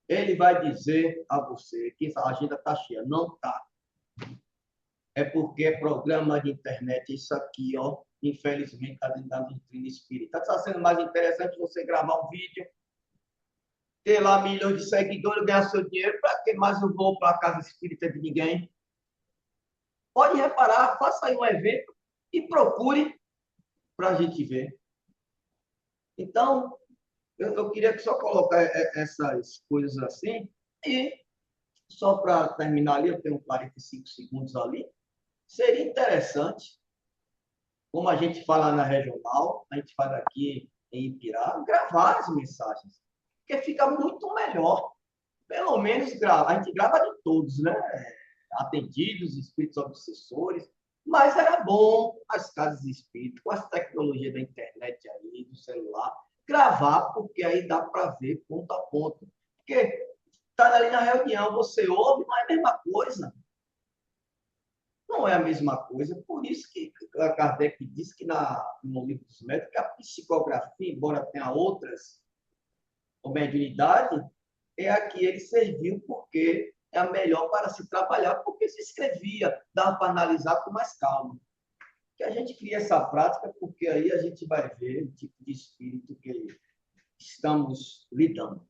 ele vai dizer a você que a agenda está cheia. Não está. É porque é programa de internet. Isso aqui, ó, infelizmente, está dentro da doutrina espírita. Está sendo mais interessante você gravar um vídeo, ter lá milhões de seguidores, ganhar seu dinheiro, para que mais eu vou para a casa espírita de ninguém? Pode reparar, faça aí um evento e procure para a gente ver. Então, eu queria só colocar essas coisas assim, e só para terminar ali, eu tenho 45 segundos ali, seria interessante, como a gente fala na regional, a gente faz aqui em Ipirá, gravar as mensagens, porque fica muito melhor. Pelo menos a gente grava de todos, né? Atendidos, espíritos obsessores, mas era bom as casas espíritas, com as tecnologias da internet aí, do celular, gravar, porque aí dá para ver ponto a ponto. Porque está ali na reunião, você ouve, não é a mesma coisa. Não é a mesma coisa. Por isso que Kardec diz que no livro dos médicos, que a psicografia, embora tenha outras, a mediunidade, é a que ele serviu porque é a melhor para se trabalhar, porque se escrevia, dava para analisar com mais calma. Que a gente cria essa prática, porque aí a gente vai ver o tipo de espírito que estamos lidando.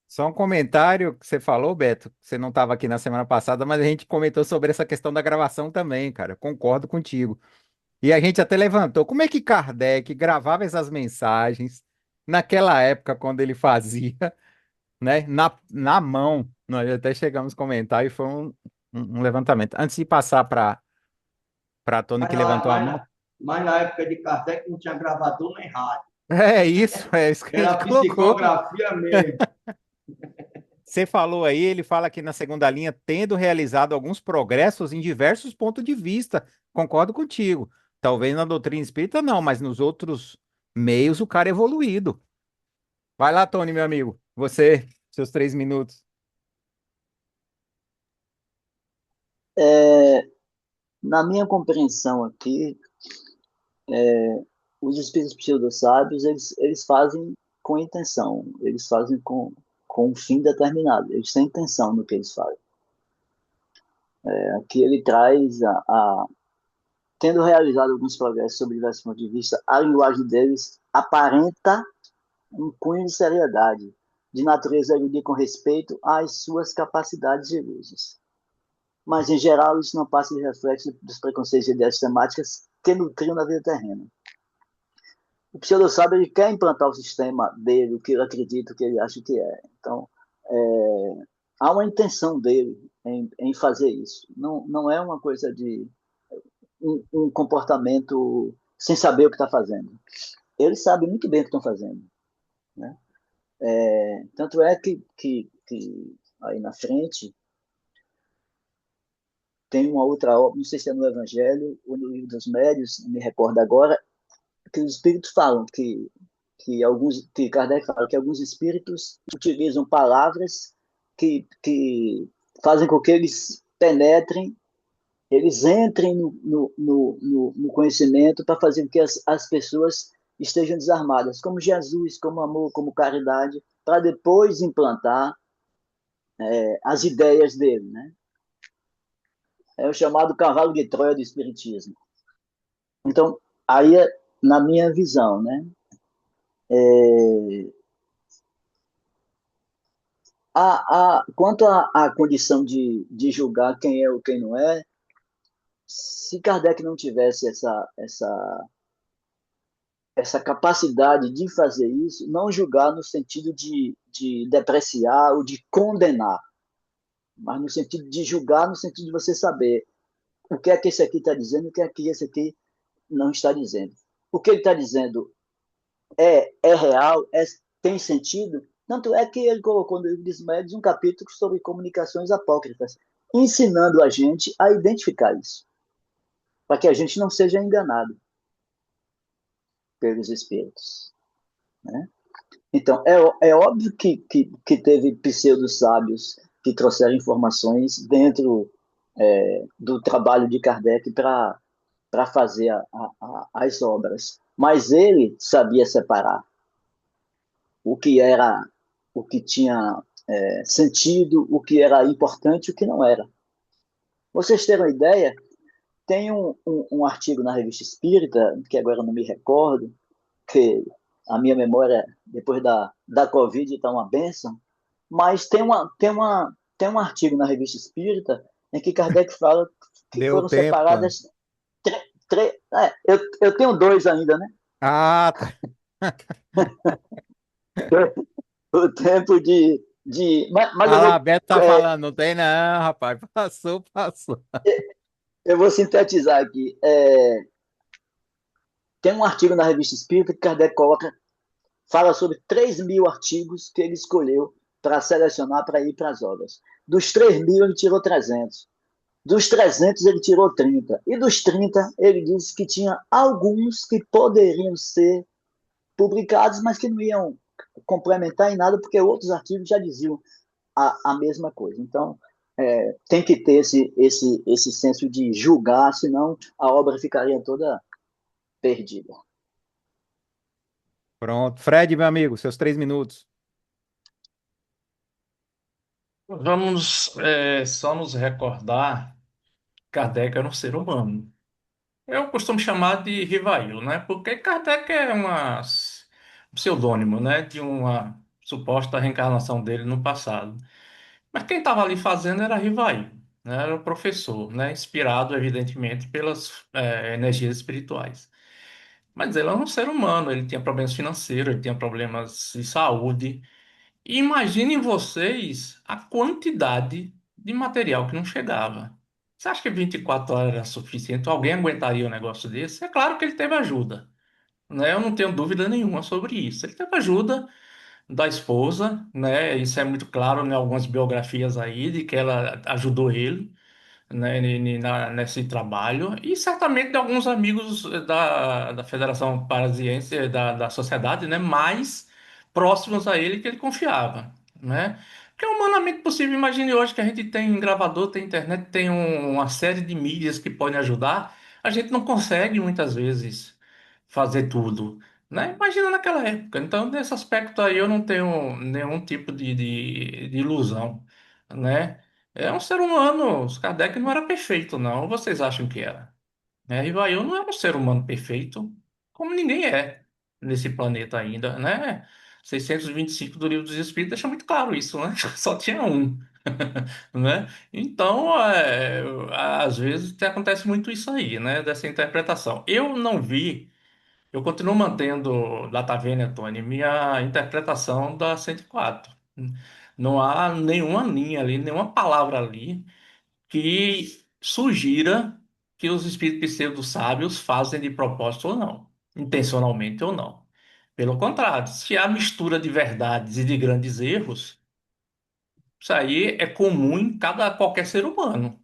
Só um comentário que você falou, Beto, você não estava aqui na semana passada, mas a gente comentou sobre essa questão da gravação também, cara. Concordo contigo. E a gente até levantou, como é que Kardec gravava essas mensagens naquela época, quando ele fazia, né, na mão? Nós até chegamos a comentar e foi um levantamento. Antes de passar para Tony, Mas que na, levantou a mas, mão. na, mas na época de Kardec não tinha gravador nem rádio. É isso que a gente Era colocou. psicografia mesmo. Você falou aí, ele fala aqui na segunda linha, tendo realizado alguns progressos em diversos pontos de vista. Concordo contigo. Talvez na doutrina espírita não, mas nos outros meios o cara é evoluído. Vai lá, Tony, meu amigo. Você, seus 3 minutos. É, na minha compreensão aqui, os espíritos pseudo-sábios, eles fazem com intenção, eles fazem com um fim determinado, eles têm intenção no que eles fazem. Aqui ele traz, tendo realizado alguns progressos sobre diversos pontos de vista, a linguagem deles aparenta um cunho de seriedade, de natureza erudita com respeito às suas capacidades e luzes. Mas, em geral, isso não passa de reflexo dos preconceitos e ideias temáticas que nutriam na vida terrena. O pseudo-sábio, ele quer implantar o sistema dele, o que ele acredita, o que ele acha que é. Então, há uma intenção dele em fazer isso. Não é uma coisa de um comportamento sem saber o que está fazendo. Eles sabem muito bem o que estão fazendo. Né? Tanto é que aí na frente tem uma outra obra, não sei se é no Evangelho ou no Livro dos Médiuns, não me recordo agora, que os espíritos falam que Kardec fala que alguns espíritos utilizam palavras que fazem com que eles penetrem eles entrem no conhecimento para fazer com que as pessoas estejam desarmadas, como Jesus, como amor, como caridade, para depois implantar as ideias dele, né? É o chamado cavalo de Troia do Espiritismo. Então, aí, na minha visão, né? Quanto à condição de julgar quem é ou quem não é, se Kardec não tivesse essa capacidade de fazer isso, não julgar no sentido de depreciar ou de condenar, mas no sentido de julgar, no sentido de você saber o que é que esse aqui está dizendo, o que é que esse aqui não está dizendo. O que ele está dizendo é real, tem sentido. Tanto é que ele colocou no livro dos Médiuns um capítulo sobre comunicações apócrifas, ensinando a gente a identificar isso, para que a gente não seja enganado pelos espíritos, né? Então, é óbvio que teve pseudo-sábios que trouxeram informações dentro do trabalho de Kardec para fazer as obras. Mas ele sabia separar o que era, o que tinha sentido, o que era importante e o que não era. Vocês terem uma ideia, tem um artigo na Revista Espírita, que agora eu não me recordo, que a minha memória, depois da Covid, está uma benção, mas tem um artigo na Revista Espírita em que Kardec fala que Deu foram tempo, Tony. separadas. Eu tenho dois ainda, né? Ah, tá. O tempo mas Ah eu lá, vou, Beto tá falando, não tem não, rapaz. Passou, passou. eu vou sintetizar aqui. Tem um artigo na Revista Espírita que Kardec fala sobre 3.000 artigos que ele escolheu para selecionar para ir para as obras. Dos 3.000, ele tirou 300. Dos 300, ele tirou 30. E dos 30, ele disse que tinha alguns que poderiam ser publicados, mas que não iam complementar em nada, porque outros artigos já diziam a mesma coisa. Então, tem que ter esse senso de julgar, senão a obra ficaria toda perdida. Pronto. Fred, meu amigo, seus 3 minutos. Vamos só nos recordar que Kardec era um ser humano. Eu costumo chamar de Rivail, né? Porque Kardec é um pseudônimo, né? De uma suposta reencarnação dele no passado. Mas quem estava ali fazendo era Rivail, né? Era o professor, né? Inspirado, evidentemente, pelas energias espirituais. Mas ele era um ser humano, ele tinha problemas financeiros, ele tinha problemas de saúde. E imaginem vocês a quantidade de material que não chegava. Você acha que 24 horas era suficiente? Alguém aguentaria um negócio desse? É claro que ele teve ajuda, né? Eu não tenho dúvida nenhuma sobre isso. Ele teve ajuda da esposa, né? Isso é muito claro em algumas biografias aí, de que ela ajudou ele, né, nesse trabalho, e certamente de alguns amigos da Federação Paranaense, da sociedade, né, mais próximos a ele que ele confiava, né? Porque é humanamente possível. Imagine hoje que a gente tem gravador, tem internet, tem uma série de mídias que podem ajudar, a gente não consegue muitas vezes fazer tudo, né? Imagina naquela época. Então, nesse aspecto aí, eu não tenho nenhum tipo de ilusão, né? É um ser humano. Os Kardec não era perfeito, não. Ou vocês acham que era? Rivail não era um ser humano perfeito, como ninguém é nesse planeta ainda, né? 625 do Livro dos Espíritos deixa muito claro isso, né? Só tinha um, né? Então, às vezes acontece muito isso aí, né? Dessa interpretação. Eu não vi, eu continuo mantendo, lá tá vendo, Tony, minha interpretação da 104. Não há nenhuma linha ali, nenhuma palavra ali que sugira que os espíritos pseudo-sábios fazem de propósito ou não, intencionalmente ou não. Pelo contrário, se há mistura de verdades e de grandes erros, isso aí é comum em qualquer ser humano,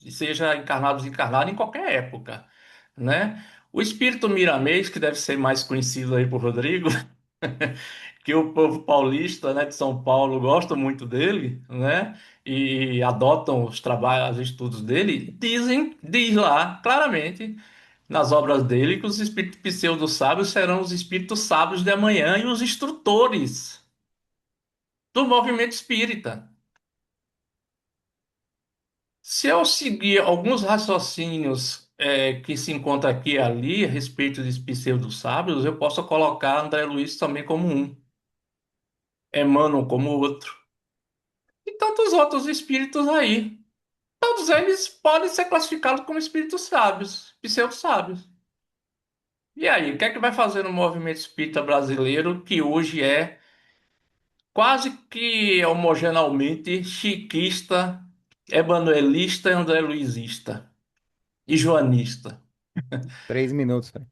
seja encarnado ou desencarnado em qualquer época, né? O espírito Miramês, que deve ser mais conhecido aí por Rodrigo, que o povo paulista, né, de São Paulo gosta muito dele, né, e adotam os trabalhos, os estudos dele, diz lá claramente nas obras dele que os espíritos pseudo-sábios serão os espíritos sábios de amanhã e os instrutores do movimento espírita. Se eu seguir alguns raciocínios que se encontram aqui e ali a respeito dos pseudo-sábios, eu posso colocar André Luiz também como um, Emmanuel como outro, e tantos outros espíritos aí. Todos eles podem ser classificados como espíritos sábios, pseudo-sábios. E aí, o que é que vai fazer no movimento espírita brasileiro, que hoje é quase que homogeneamente chiquista, emanuelista, andré luizista e joanista? 3 minutos, velho.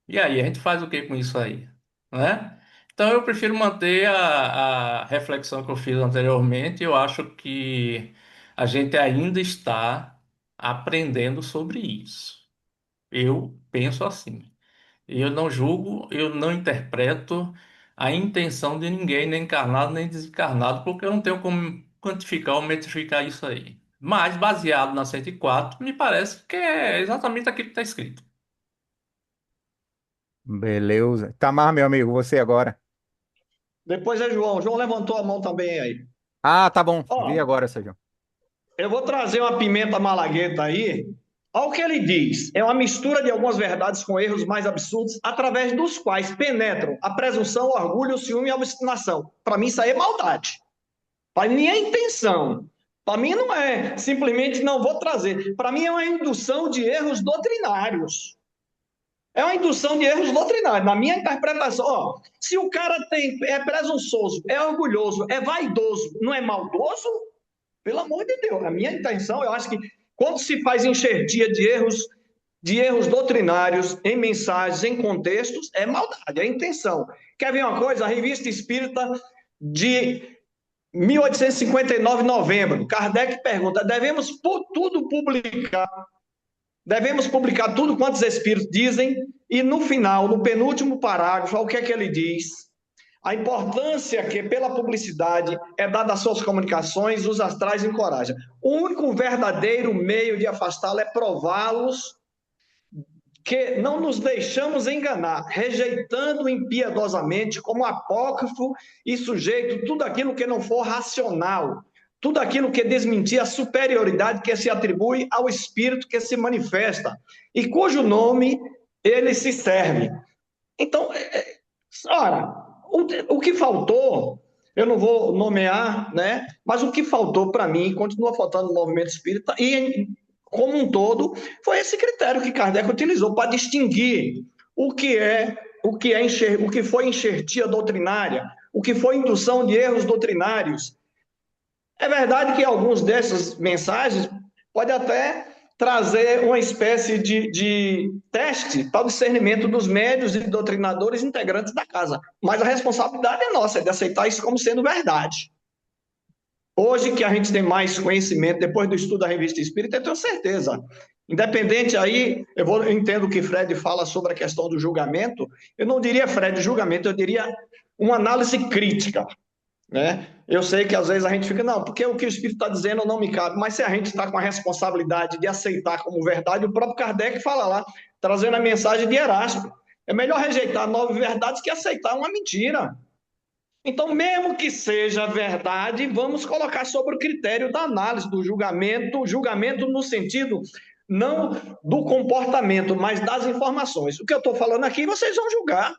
E aí, a gente faz o que com isso aí, né? Então, eu prefiro manter a reflexão que eu fiz anteriormente. Eu acho que a gente ainda está aprendendo sobre isso. Eu penso assim. Eu não julgo, eu não interpreto a intenção de ninguém, nem encarnado, nem desencarnado, porque eu não tenho como quantificar ou metrificar isso aí. Mas, baseado na 104, me parece que é exatamente aquilo que está escrito. Beleza. Tamar, meu amigo, você agora. Depois é João. João levantou a mão também aí. Ah, tá bom. Vi Ó, agora, Sérgio. eu vou trazer uma pimenta malagueta aí. Olha o que ele diz. É uma mistura de algumas verdades com erros mais absurdos, através dos quais penetram a presunção, o orgulho, o ciúme e a obstinação. Para mim, isso aí é maldade. Para mim é intenção. Para mim não é simplesmente não vou trazer. Para mim é uma indução de erros doutrinários. É uma indução de erros doutrinários. Na minha interpretação, ó, se o cara é presunçoso, é orgulhoso, é vaidoso, não é maldoso, pelo amor de Deus. A minha intenção, eu acho que quando se faz enxertia de erros doutrinários em mensagens, em contextos, é maldade, é intenção. Quer ver uma coisa? A Revista Espírita de 1859, novembro, Kardec pergunta: devemos publicar tudo quanto os espíritos dizem? E no final, no penúltimo parágrafo, o que é que ele diz? A importância que pela publicidade é dada às suas comunicações, os astrais encorajam. O único verdadeiro meio de afastá-lo é prová-los que não nos deixamos enganar, rejeitando impiedosamente como apócrifo e sujeito tudo aquilo que não for racional, tudo aquilo que desmentir a superioridade que se atribui ao espírito que se manifesta e cujo nome ele se serve. Então, ora, o que faltou, eu não vou nomear, né? Mas o que faltou para mim, continua faltando no movimento espírita, e como um todo, foi esse critério que Kardec utilizou para distinguir o que foi enxertia doutrinária, o que foi indução de erros doutrinários. É verdade que alguns dessas mensagens podem até trazer uma espécie de teste para o discernimento dos médios e doutrinadores integrantes da casa. Mas a responsabilidade é nossa, é de aceitar isso como sendo verdade. Hoje que a gente tem mais conhecimento, depois do estudo da Revista Espírita, eu tenho certeza. Independente aí, eu entendo que Fred fala sobre a questão do julgamento, eu não diria, Fred, julgamento, eu diria uma análise crítica, né? Eu sei que às vezes a gente fica, não, porque o que o Espírito está dizendo não me cabe, mas se a gente está com a responsabilidade de aceitar como verdade, o próprio Kardec fala lá, trazendo a mensagem de Erasto, é melhor rejeitar 9 verdades que aceitar uma mentira. Então, mesmo que seja verdade, vamos colocar sobre o critério da análise, do julgamento no sentido não do comportamento, mas das informações. O que eu estou falando aqui, vocês vão julgar.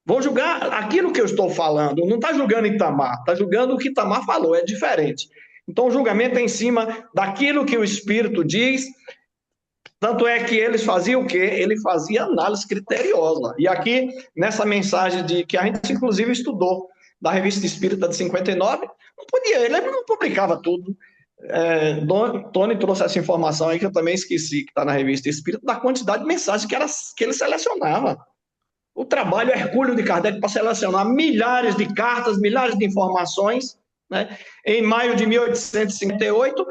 Vão julgar aquilo que eu estou falando. Não está julgando Itamar, está julgando o que Itamar falou, é diferente. Então, o julgamento é em cima daquilo que o Espírito diz. Tanto é que eles faziam o quê? Ele fazia análise criteriosa. E aqui, nessa mensagem que a gente, inclusive, estudou, da Revista Espírita de 59, não podia, ele não publicava tudo. Tony trouxe essa informação aí que eu também esqueci, que está na Revista Espírita, da quantidade de mensagens que ele selecionava. O trabalho hercúleo de Kardec para selecionar milhares de cartas, milhares de informações, né? Em maio de 1858,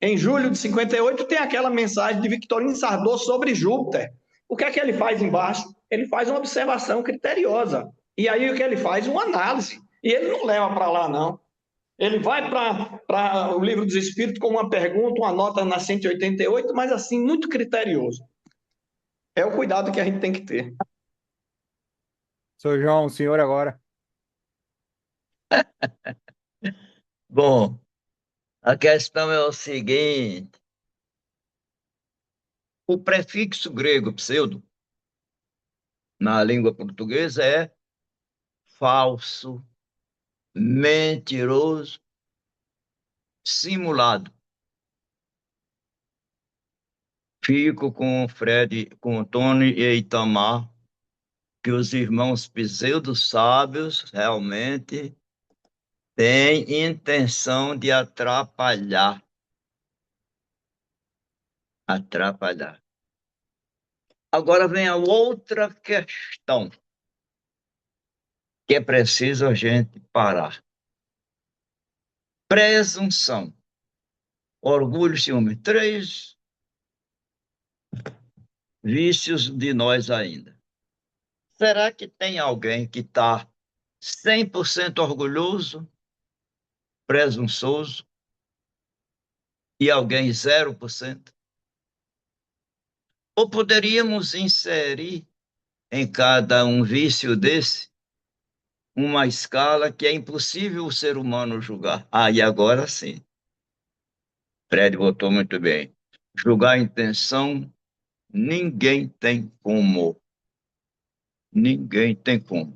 em julho de 58, tem aquela mensagem de Victorino Sardô sobre Júpiter, O que é que ele faz embaixo? Ele faz uma observação criteriosa. E aí o que ele faz? Uma análise. E ele não leva para lá, não. Ele vai para o Livro dos Espíritos com uma pergunta, uma nota na 188, mas assim, muito criterioso. É o cuidado que a gente tem que ter. Sou João, o senhor agora. Bom, a questão é o seguinte: o prefixo grego pseudo, na língua portuguesa, é falso, mentiroso, simulado. Fico com o Fred, com o Tony e Itamar, que os irmãos pseudo-sábios realmente têm intenção de atrapalhar. Atrapalhar. Agora vem a outra questão que é preciso a gente parar. Presunção, orgulho, ciúme. Três vícios de nós ainda. Será que tem alguém que está 100% orgulhoso, presunçoso, e alguém 0%? Ou poderíamos inserir em cada um vício desse uma escala que é impossível o ser humano julgar? Ah, e agora sim. Fred botou muito bem. Julgar a intenção, ninguém tem como. Ninguém tem como.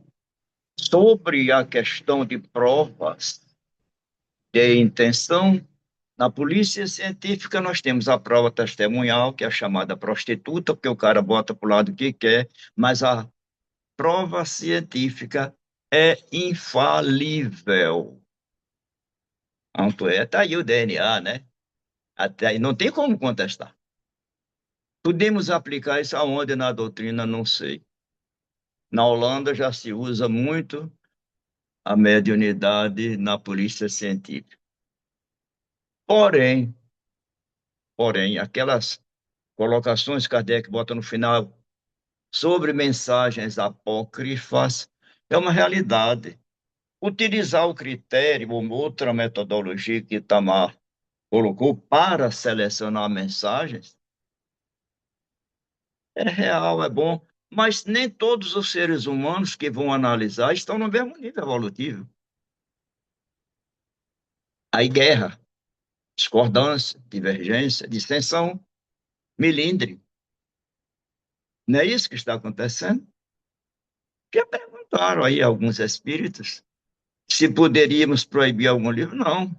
Sobre a questão de provas de intenção, na polícia científica nós temos a prova testemunhal, que é a chamada prostituta, porque o cara bota para o lado que quer, mas a prova científica é infalível. Tanto é, tá aí o DNA, né? Até aí não tem como contestar. Podemos aplicar isso aonde na doutrina, não sei. Na Holanda já se usa muito a mediunidade na polícia científica. Porém, aquelas colocações que Kardec bota no final sobre mensagens apócrifas é uma realidade. Utilizar o critério ou outra metodologia que Itamar colocou para selecionar mensagens é real, é bom, mas nem todos os seres humanos que vão analisar estão no mesmo nível evolutivo. Aí guerra, discordância, divergência, dissensão, melindre. Não é isso que está acontecendo? Já perguntaram aí alguns espíritos se poderíamos proibir algum livro. Não,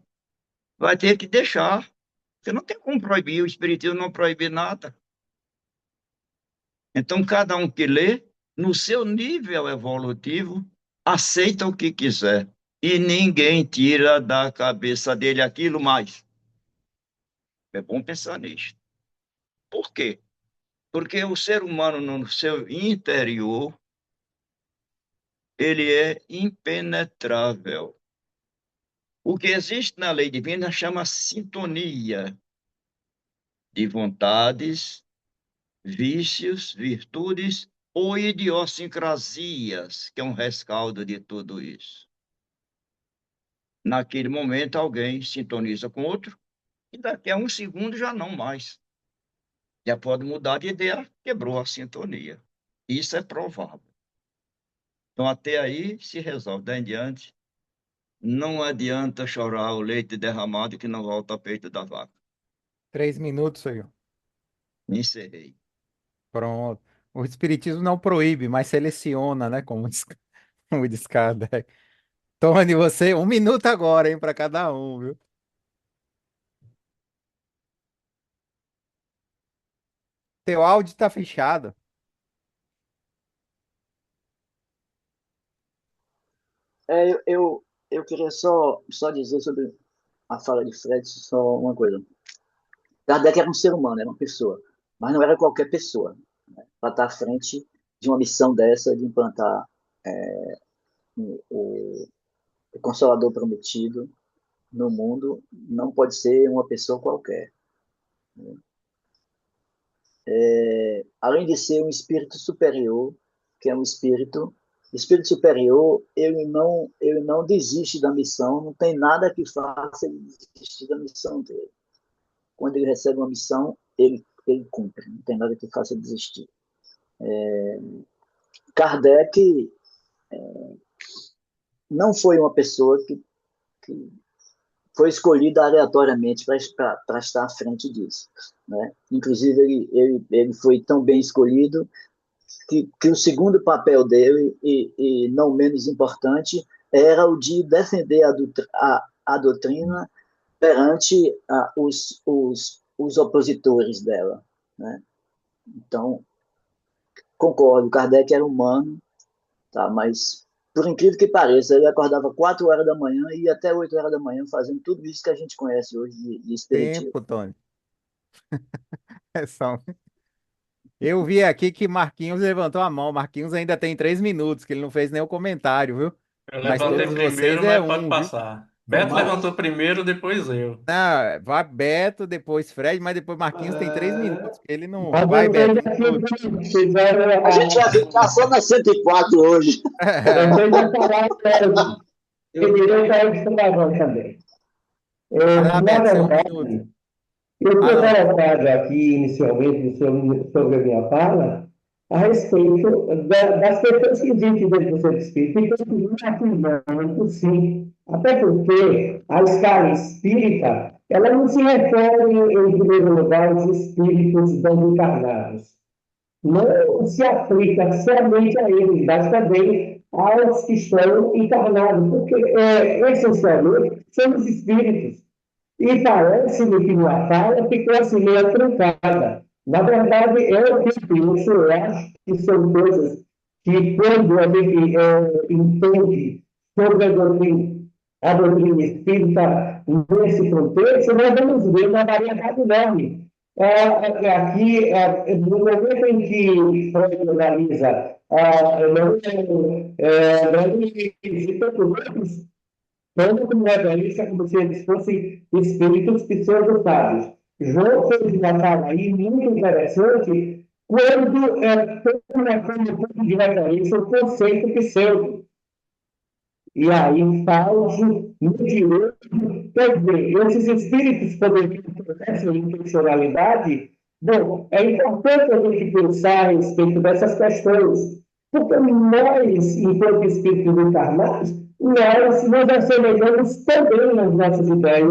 vai ter que deixar. Você não tem como proibir, o espiritismo não proíbe nada. Então, cada um que lê, no seu nível evolutivo, aceita o que quiser. E ninguém tira da cabeça dele aquilo mais. É bom pensar nisso. Por quê? Porque o ser humano, no seu interior, ele é impenetrável. O que existe na lei divina chama sintonia de vontades, vícios, virtudes ou idiosincrasias, que é um rescaldo de tudo isso. Naquele momento, alguém sintoniza com outro e daqui a um segundo já não mais. Já pode mudar de ideia, quebrou a sintonia. Isso é provável. Então, até aí se resolve. Daí em diante, não adianta chorar o leite derramado que não volta ao peito da vaca. 3 minutos, senhor. Encerrei. Pronto. O espiritismo não proíbe, mas seleciona, né? Como diz Kardec. Tony, você, 1 minuto agora, hein, para cada um, viu? Teu áudio tá fechado. Eu queria só dizer sobre a fala de Fred, só uma coisa. Kardec era um ser humano, era uma pessoa, mas não era qualquer pessoa, né? Para estar à frente de uma missão dessa, de implantar o, o Consolador Prometido no mundo, não pode ser uma pessoa qualquer. além de ser um espírito superior, que é um espírito superior, ele não desiste da missão, não tem nada que faça ele desistir da missão dele. Quando ele recebe uma missão, ele cumpre, não tem nada que faça ele desistir. Kardec não foi uma pessoa que foi escolhida aleatoriamente para estar à frente disso, né? Inclusive, ele foi tão bem escolhido que o segundo papel dele, e não menos importante, era o de defender a doutrina perante os opositores dela, né? Então, concordo, Kardec era humano, tá? Mas, por incrível que pareça, ele acordava 4 horas da manhã e ia até 8 horas da manhã fazendo tudo isso que a gente conhece hoje de espiritismo. Tempo, Tony. É só... Eu vi aqui que Marquinhos levantou a mão. Marquinhos ainda tem 3 minutos, que ele não fez nenhum comentário, viu? Eu Mas levantei todos vocês primeiro, é mas pode um, viu? passar. Foi Beto mais. levantou primeiro, depois eu. Não, vai Beto, depois Fred, mas depois Marquinhos tem 3 minutos. Ele não. Mas Vai, eu Beto, ainda 1 minuto. fizeram A gente vai ficar só na 104 hoje. vocês já falaram, eu direito a observação também. Vai lá, Na Beto, seu 1 minuto. verdade, eu Ah, tinha não. colocado aqui inicialmente sobre a minha fala a respeito das pessoas que existem dentro do centro espírita e continuam afirmando, sim. Até porque a escala espírita, ela não se refere, em primeiro lugar, aos espíritos desencarnados. Não se aplica somente a eles, mas também aos que estão encarnados, porque, essencialmente, são os espíritos. E parece-me que minha fala ficou assim meio truncada. Na verdade, é o que eu penso, eu acho que são coisas que, quando a gente entende sobre a doutrina espírita nesse contexto, nós vamos ver uma variedade enorme. Aqui, no momento em que Freud analisa e tantos outros, tanto como referência como se eles fossem espíritos pseudo-sábios. João fez uma fala aí muito interessante quando toma como ponto de referência o conceito pseudo. E aí, falso, mentiroso, quer dizer, esses espíritos poderiam ter essa intencionalidade. Bom, é importante a gente pensar a respeito dessas questões, porque nós, enquanto espíritos encarnados, nós nos assemelhamos também nas nossas ideias,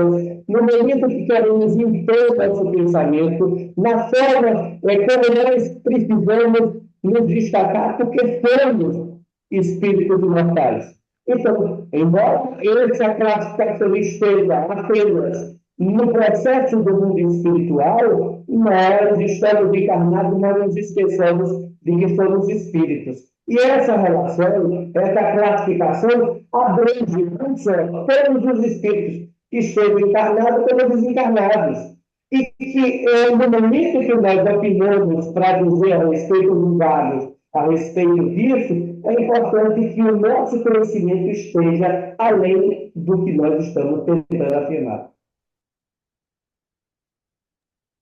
no momento que queremos impor nosso pensamento, na forma como nós precisamos nos destacar, porque somos espíritos imortais. Então, embora essa classificação esteja apenas no processo do mundo espiritual, nós estamos encarnados, mas nos esquecemos de que somos espíritos. E essa relação, essa classificação, abrange não só todos os espíritos que estão encarnados, como desencarnados. E que, no momento que nós opinamos para dizer a respeito dos dados, a respeito disso, é importante que o nosso conhecimento esteja além do que nós estamos tentando afirmar.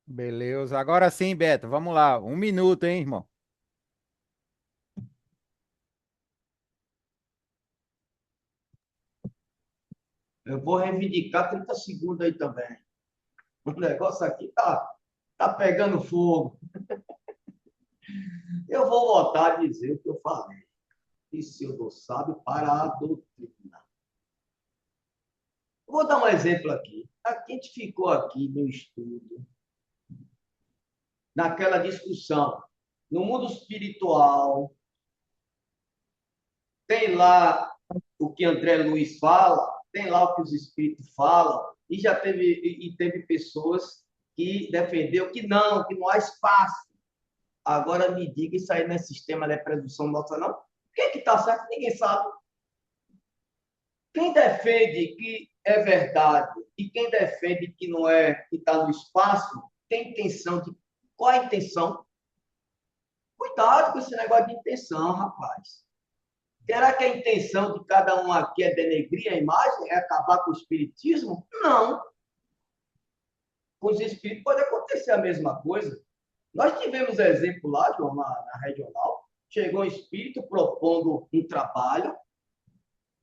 Beleza. Agora sim, Beto, vamos lá. 1 minuto, hein, irmão? Eu vou reivindicar 30 segundos aí também. O negócio aqui tá pegando fogo. Eu vou voltar a dizer o que eu falei. E se eu não sabe, para a doutrina. Eu vou dar um exemplo aqui. A gente ficou aqui no estudo, naquela discussão. No mundo espiritual, tem lá o que André Luiz fala, tem lá o que os espíritos falam, e já teve pessoas que defendeu que não há espaço. Agora me diga, isso aí não é sistema de presunção nossa, não? Quem que está certo? Ninguém sabe. Quem defende que é verdade e quem defende que não é, que está no espaço, tem intenção de... Qual é a intenção? Cuidado com esse negócio de intenção, rapaz. Será que a intenção de cada um aqui é denegrir a imagem? É acabar com o espiritismo? Não. Com os espíritos pode acontecer a mesma coisa. Nós tivemos exemplo lá, João, na regional, chegou um espírito propondo um trabalho,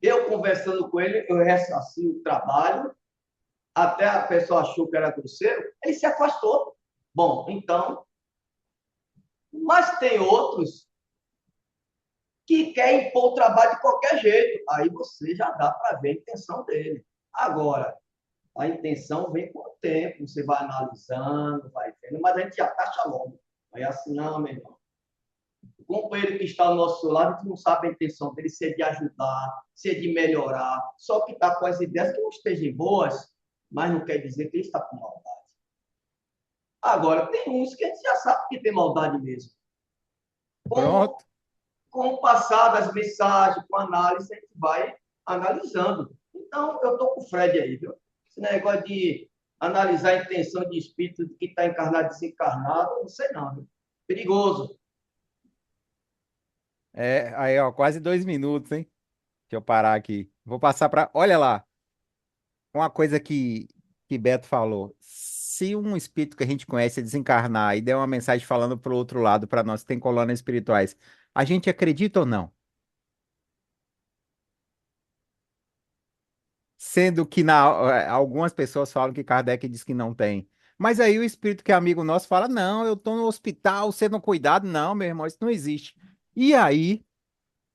eu conversando com ele, eu ressarci o trabalho, até a pessoa achou que era grosseiro, ele se afastou. Bom, então, mas tem outros que querem impor o trabalho de qualquer jeito. Aí você já dá para ver a intenção dele. Agora, a intenção vem com o tempo, você vai analisando, vai vendo, mas a gente já taxa logo. Aí assim, não, meu irmão. O companheiro que está ao nosso lado, a gente não sabe a intenção dele, se é de ajudar, se é de melhorar, só que está com as ideias que não estejam boas, mas não quer dizer que ele está com maldade. Agora, tem uns que a gente já sabe que tem maldade mesmo. Pronto. Com o passar das mensagens, com a análise, a gente vai analisando. Então, eu estou com o Fred aí, viu? Esse negócio de analisar a intenção de espírito de que está encarnado e desencarnado, não sei não, viu? Perigoso. Aí, ó, quase 2 minutos, hein? Deixa eu parar aqui. Vou passar para. Olha lá, uma coisa que Beto falou. Se um espírito que a gente conhece desencarnar e der uma mensagem falando pro outro lado, para nós que tem colônias espirituais, a gente acredita ou não? Sendo que algumas pessoas falam que Kardec diz que não tem. Mas aí o espírito que é amigo nosso fala: não, eu tô no hospital sendo cuidado. Não, meu irmão, isso não existe. E aí,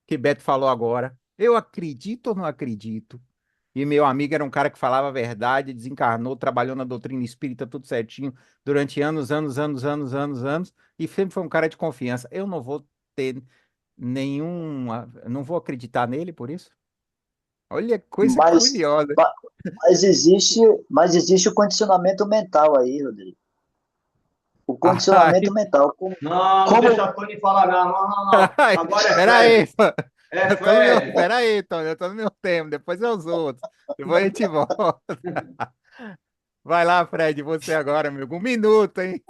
que Beto falou agora, eu acredito ou não acredito? E meu amigo era um cara que falava a verdade, desencarnou, trabalhou na doutrina espírita, tudo certinho, durante anos, anos, anos, anos, anos, anos, e sempre foi um cara de confiança. Eu não vou ter não vou acreditar nele por isso? Olha que coisa Mas, curiosa. mas existe o condicionamento mental aí, Rodrigo. O condicionamento Ai, mental. Não, não Como, deixa a Tony falar, não. Não, não, não. ai, Agora é peraí, Fred. É Fred. peraí, Tony, eu tô no meu tempo, depois é os outros, depois a gente volta. Vai lá, Fred, você agora, amigo, 1 minuto, hein?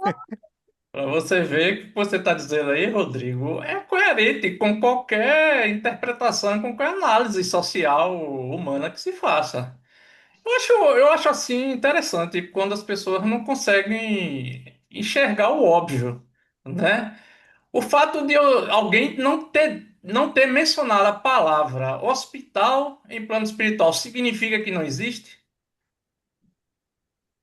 Para você ver que o que você está dizendo aí, Rodrigo, é coerente com qualquer interpretação, com qualquer análise social humana que se faça. Eu acho assim interessante quando as pessoas não conseguem enxergar o óbvio, né? O fato de alguém não ter mencionado a palavra hospital em plano espiritual significa que não existe?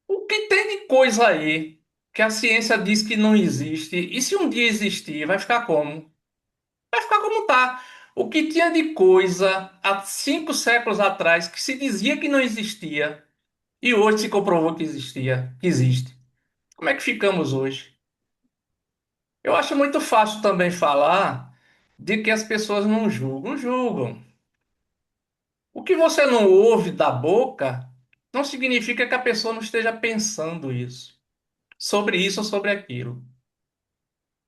O que tem de coisa aí que a ciência diz que não existe? E se um dia existir, vai ficar como? Vai ficar como tá. O que tinha de coisa há 5 séculos atrás que se dizia que não existia e hoje se comprovou que existia, que existe. Como é que ficamos hoje? Eu acho muito fácil também falar de que as pessoas não julgam. Julgam. O que você não ouve da boca não significa que a pessoa não esteja pensando isso ou sobre aquilo.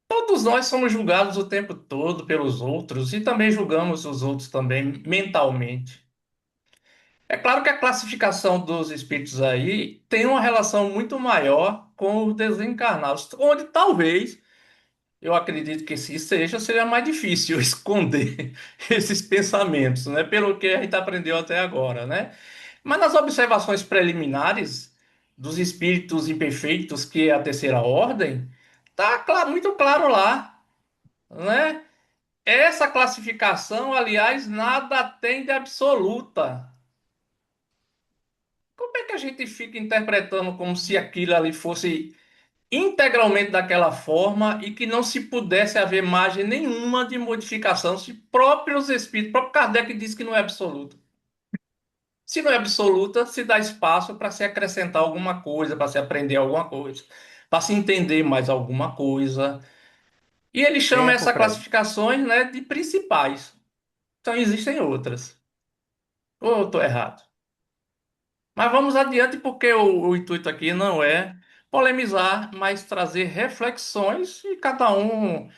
Todos nós somos julgados o tempo todo pelos outros e também julgamos os outros também mentalmente. É claro que a classificação dos espíritos aí tem uma relação muito maior com os desencarnados, onde talvez, eu acredito que se seja mais difícil esconder esses pensamentos, né? Pelo que a gente aprendeu até agora, né? Mas nas observações preliminares dos espíritos imperfeitos, que é a terceira ordem, tá muito claro lá, né? Essa classificação, aliás, nada tem de absoluta. Como é que a gente fica interpretando como se aquilo ali fosse integralmente daquela forma e que não se pudesse haver margem nenhuma de modificação se próprios espíritos, próprio Kardec diz que não é absoluto. Se não é absoluta, se dá espaço para se acrescentar alguma coisa, para se aprender alguma coisa, para se entender mais alguma coisa. E ele chama Tempo, essas Fred. classificações, né, de principais. Então existem outras. Ou eu estou errado? Mas vamos adiante, porque o intuito aqui não é polemizar, mas trazer reflexões e cada um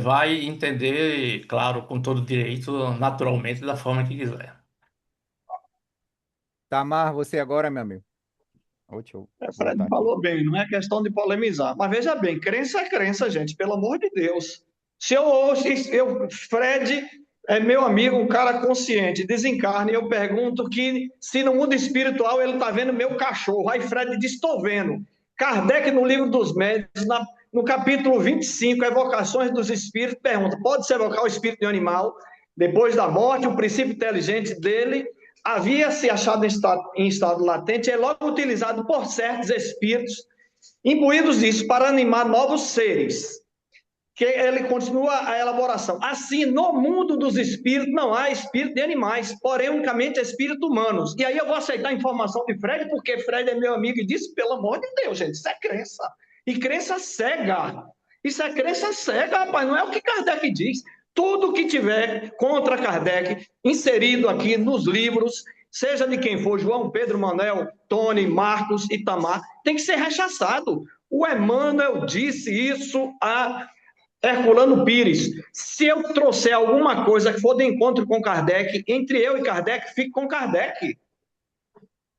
vai entender, claro, com todo direito, naturalmente, da forma que quiser. Tamar, você agora, meu amigo. Deixa eu Fred botar aqui. falou bem, não é questão de polemizar. Mas veja bem, crença é crença, gente, pelo amor de Deus. Se eu ouço, Fred é meu amigo, um cara consciente, desencarna, e eu pergunto que se no mundo espiritual ele está vendo meu cachorro. Aí Fred diz: estou vendo. Kardec, no livro dos médiuns, no capítulo 25, Evocações dos Espíritos, pergunta: pode-se evocar o espírito de um animal depois da morte? O princípio inteligente dele havia se achado em estado latente, é logo utilizado por certos espíritos imbuídos disso para animar novos seres. Que ele continua a elaboração. Assim, no mundo dos espíritos não há espírito de animais, porém unicamente espíritos humanos. E aí eu vou aceitar a informação de Fred, porque Fred é meu amigo e disse: pelo amor de Deus, gente, isso é crença. E crença cega. Isso é crença cega, rapaz, não é o que Kardec diz. Tudo que tiver contra Kardec, inserido aqui nos livros, seja de quem for, João, Pedro, Manuel, Tony, Marcos, Itamar, tem que ser rechaçado. O Emmanuel disse isso a Herculano Pires: se eu trouxer alguma coisa que for de encontro com Kardec, entre eu e Kardec, fique com Kardec.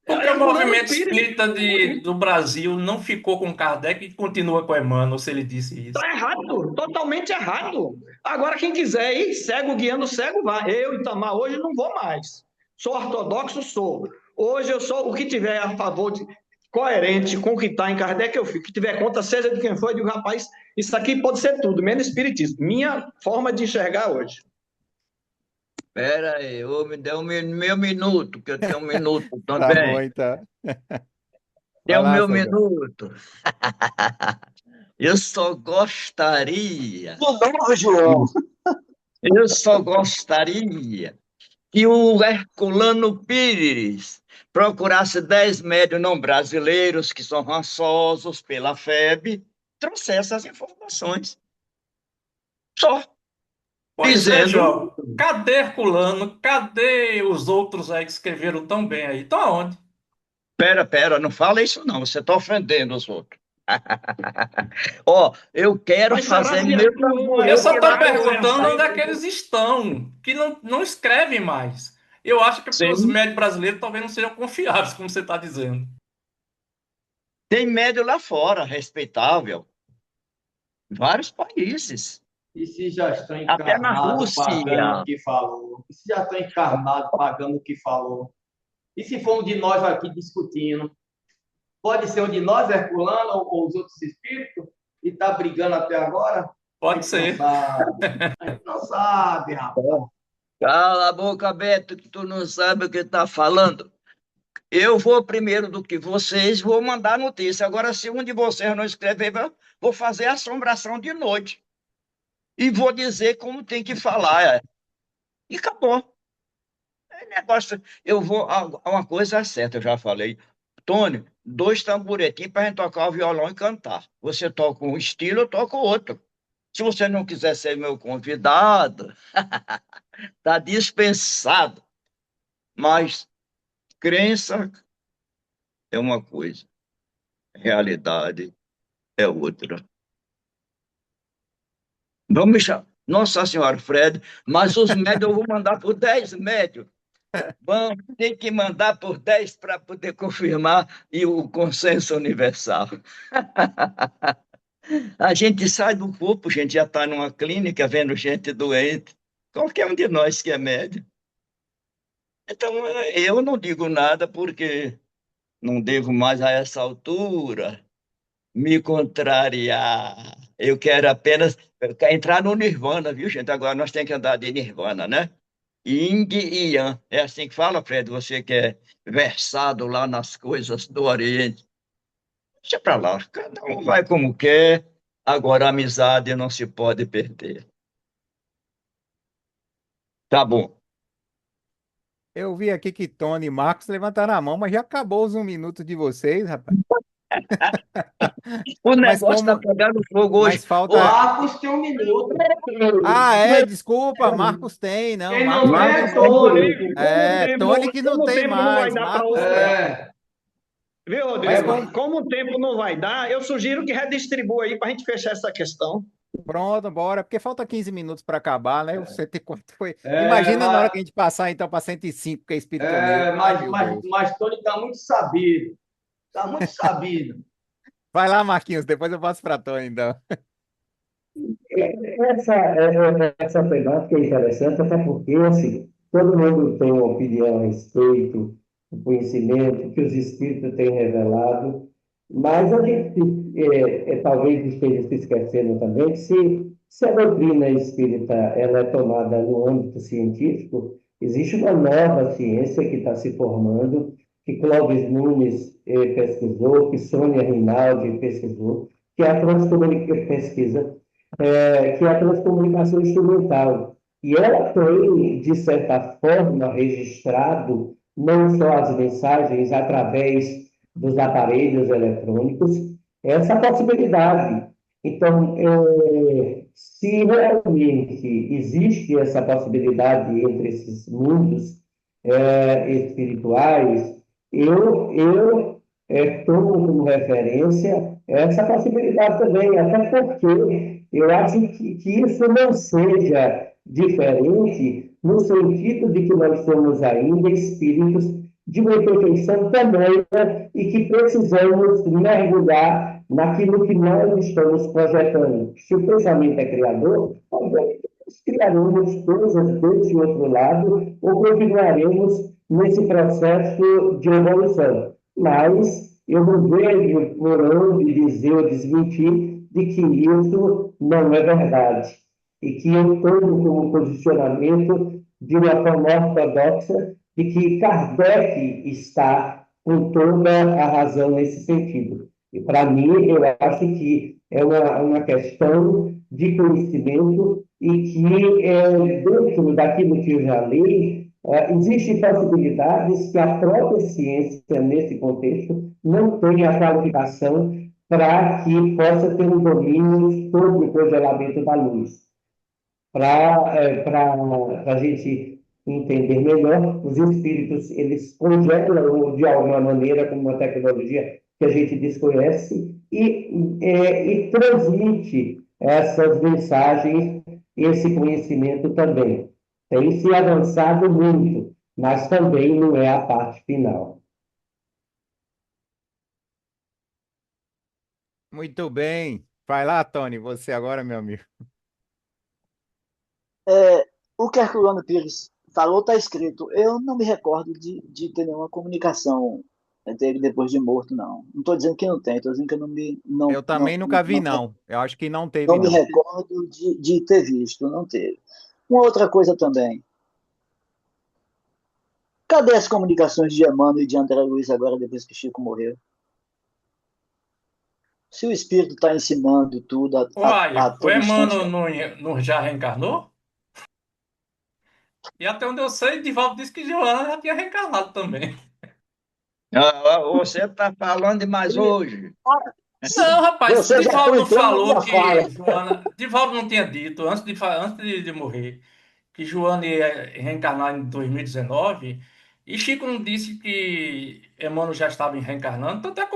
Porque o movimento espírita do Brasil não ficou com Kardec e continua com Emmanuel, se ele disse isso. Está errado, totalmente errado. Agora, quem quiser ir cego guiando cego, vai. Eu, Itamar, hoje não vou mais. Sou ortodoxo, sou. Hoje eu sou o que tiver a favor de coerente com o que está em Kardec, eu fico. O que tiver conta, seja de quem for, eu digo: rapaz, isso aqui pode ser tudo, menos espiritismo. Minha forma de enxergar hoje. Espera aí, me dê meu minuto, que eu tenho um minuto Tá também. bom, então. Tem o Vai lá, meu Sogro. minuto. Eu só gostaria, De novo, João. eu só gostaria que o Herculano Pires procurasse 10 médiuns não brasileiros que são rançosos pela FEB, trouxesse as informações. Só Pois é, dizendo. João. Cadê Herculano? Cadê os outros aí que escreveram tão bem aí? Estão aonde? Pera, não fala isso não, você está ofendendo os outros. Ó, eu quero Mas será fazer que meu Herculano Eu só é estou lá, perguntando é onde é que eles estão, que não escrevem mais. Eu acho que porque os Sim. médicos brasileiros talvez não sejam confiáveis, como você está dizendo. Tem médio lá fora, respeitável. Vários países. E se já estão Até na encarnados pagando Rússia. o que falou? E se já estão encarnados pagando o que falou? E se for um de nós aqui discutindo? Pode ser um de nós, Herculano, ou os outros espíritos, e está brigando até agora? A Pode gente não ser. sabe. A gente não sabe, rapaz. Cala a boca, Beto, que tu não sabe o que está falando. Eu vou primeiro do que vocês, vou mandar notícia. Agora, se um de vocês não escrever, vou fazer assombração de noite. E vou dizer como tem que falar. E acabou. É negócio. Eu vou. Uma coisa é certa, eu já falei. Tony, 2 tamboretinhos para a gente tocar o violão e cantar. Você toca um estilo, eu toco outro. Se você não quiser ser meu convidado, está dispensado. Mas crença é uma coisa, realidade é outra. Vamos me chamar. Nossa Senhora, Fred, mas os médios eu vou mandar por 10 médios. Vamos ter que mandar por 10 para poder confirmar e o consenso universal. A gente sai do corpo, a gente já está numa clínica vendo gente doente. Qualquer um de nós que é médico. Então, eu não digo nada porque não devo mais a essa altura me contrariar. Eu quero apenas entrar no Nirvana, viu, gente? Agora nós temos que andar de Nirvana, né? Yin e Yang. É assim que fala, Fred? Você que é versado lá nas coisas do Oriente. Deixa para lá, cada um vai como quer. Agora a amizade não se pode perder. Tá bom. Eu vi aqui que Tony e Marcos levantaram a mão, mas já acabou os 1 minuto de vocês, rapaz. O Mas negócio está como... pegando fogo hoje. Mas falta... Marcos tem 1 minuto. Ah, é, desculpa, Marcos tem, não. Quem Marcos não tem tem é 1 minuto. Tony. Tony que não tem tempo não vai mais, dar para Marcos outro. tem. É. Viu, Mas Rodrigo? Como o tempo não vai dar, eu sugiro que redistribua aí para a gente fechar essa questão. Pronto, bora, porque falta 15 minutos para acabar, né? O 104 foi. É, Imagina na hora mas- que a gente passar então para 105, que é espírito neutro. Ai, meu Deus. mas Tony está muito sabido. Está muito sabido. Vai lá, Marquinhos, depois eu passo para Tony, então. Essa temática é interessante, até porque, assim, todo mundo tem uma opinião a respeito do conhecimento que os espíritos têm revelado, Mas a gente talvez esteja se esquecendo também que se a doutrina espírita ela é tomada no âmbito científico, existe uma nova ciência que está se formando, que Clóvis Nunes pesquisou, que Sônia Rinaldi pesquisou, que é a pesquisa, que é a transcomunicação instrumental. E ela tem, de certa forma, registrado não só as mensagens através dos aparelhos eletrônicos, essa possibilidade. Então, se realmente existe essa possibilidade entre esses mundos espirituais, eu tomo como referência essa possibilidade também, até porque eu acho que isso não seja diferente no sentido de que nós somos ainda espíritos de uma imperfeição tamanha e que precisamos mergulhar naquilo que nós estamos projetando. Se o pensamento é criador, obviamente nós criaremos coisas desse outro lado ou continuaremos nesse processo de evolução. Mas eu não vejo por onde dizer ou desmentir de que isso não é verdade. E que eu tomo como posicionamento de uma forma ortodoxa de que Kardec está com toda a razão nesse sentido. E, para mim, eu acho que é uma questão de conhecimento e que, dentro daquilo que eu já li, existem possibilidades que a própria ciência, nesse contexto, não tenha a qualificação para que possa ter um domínio sobre o congelamento da luz. Para a gente entender melhor, os espíritos, eles congelam de alguma maneira, com uma tecnologia que a gente desconhece, e transmite essas mensagens, esse conhecimento também. Tem se avançado muito, mas também não é a parte final. Muito bem. Vai lá, Tony, você agora, meu amigo. O que Herculano Pires falou está escrito. Eu não me recordo de ter nenhuma comunicação dele depois de morto, não. Não estou dizendo que não tem, estou dizendo que eu Eu também nunca vi, não. Eu acho que não teve, não me não. recordo de ter visto, não teve. Uma outra coisa também. Cadê as comunicações de Emmanuel e de André Luiz agora, depois que Chico morreu? Se o espírito está ensinando tudo a Uai, o todo instante. Emmanuel não já reencarnou? E até onde eu sei, Divaldo disse que Joana já tinha reencarnado também. Você está falando demais hoje. Não, rapaz, Você já está Divaldo entrando na falou minha fala. que Joana. Divaldo não tinha dito, antes de morrer, que Joana ia reencarnar em 2019. E Chico não disse que Emmanuel já estava reencarnando. Tanto é que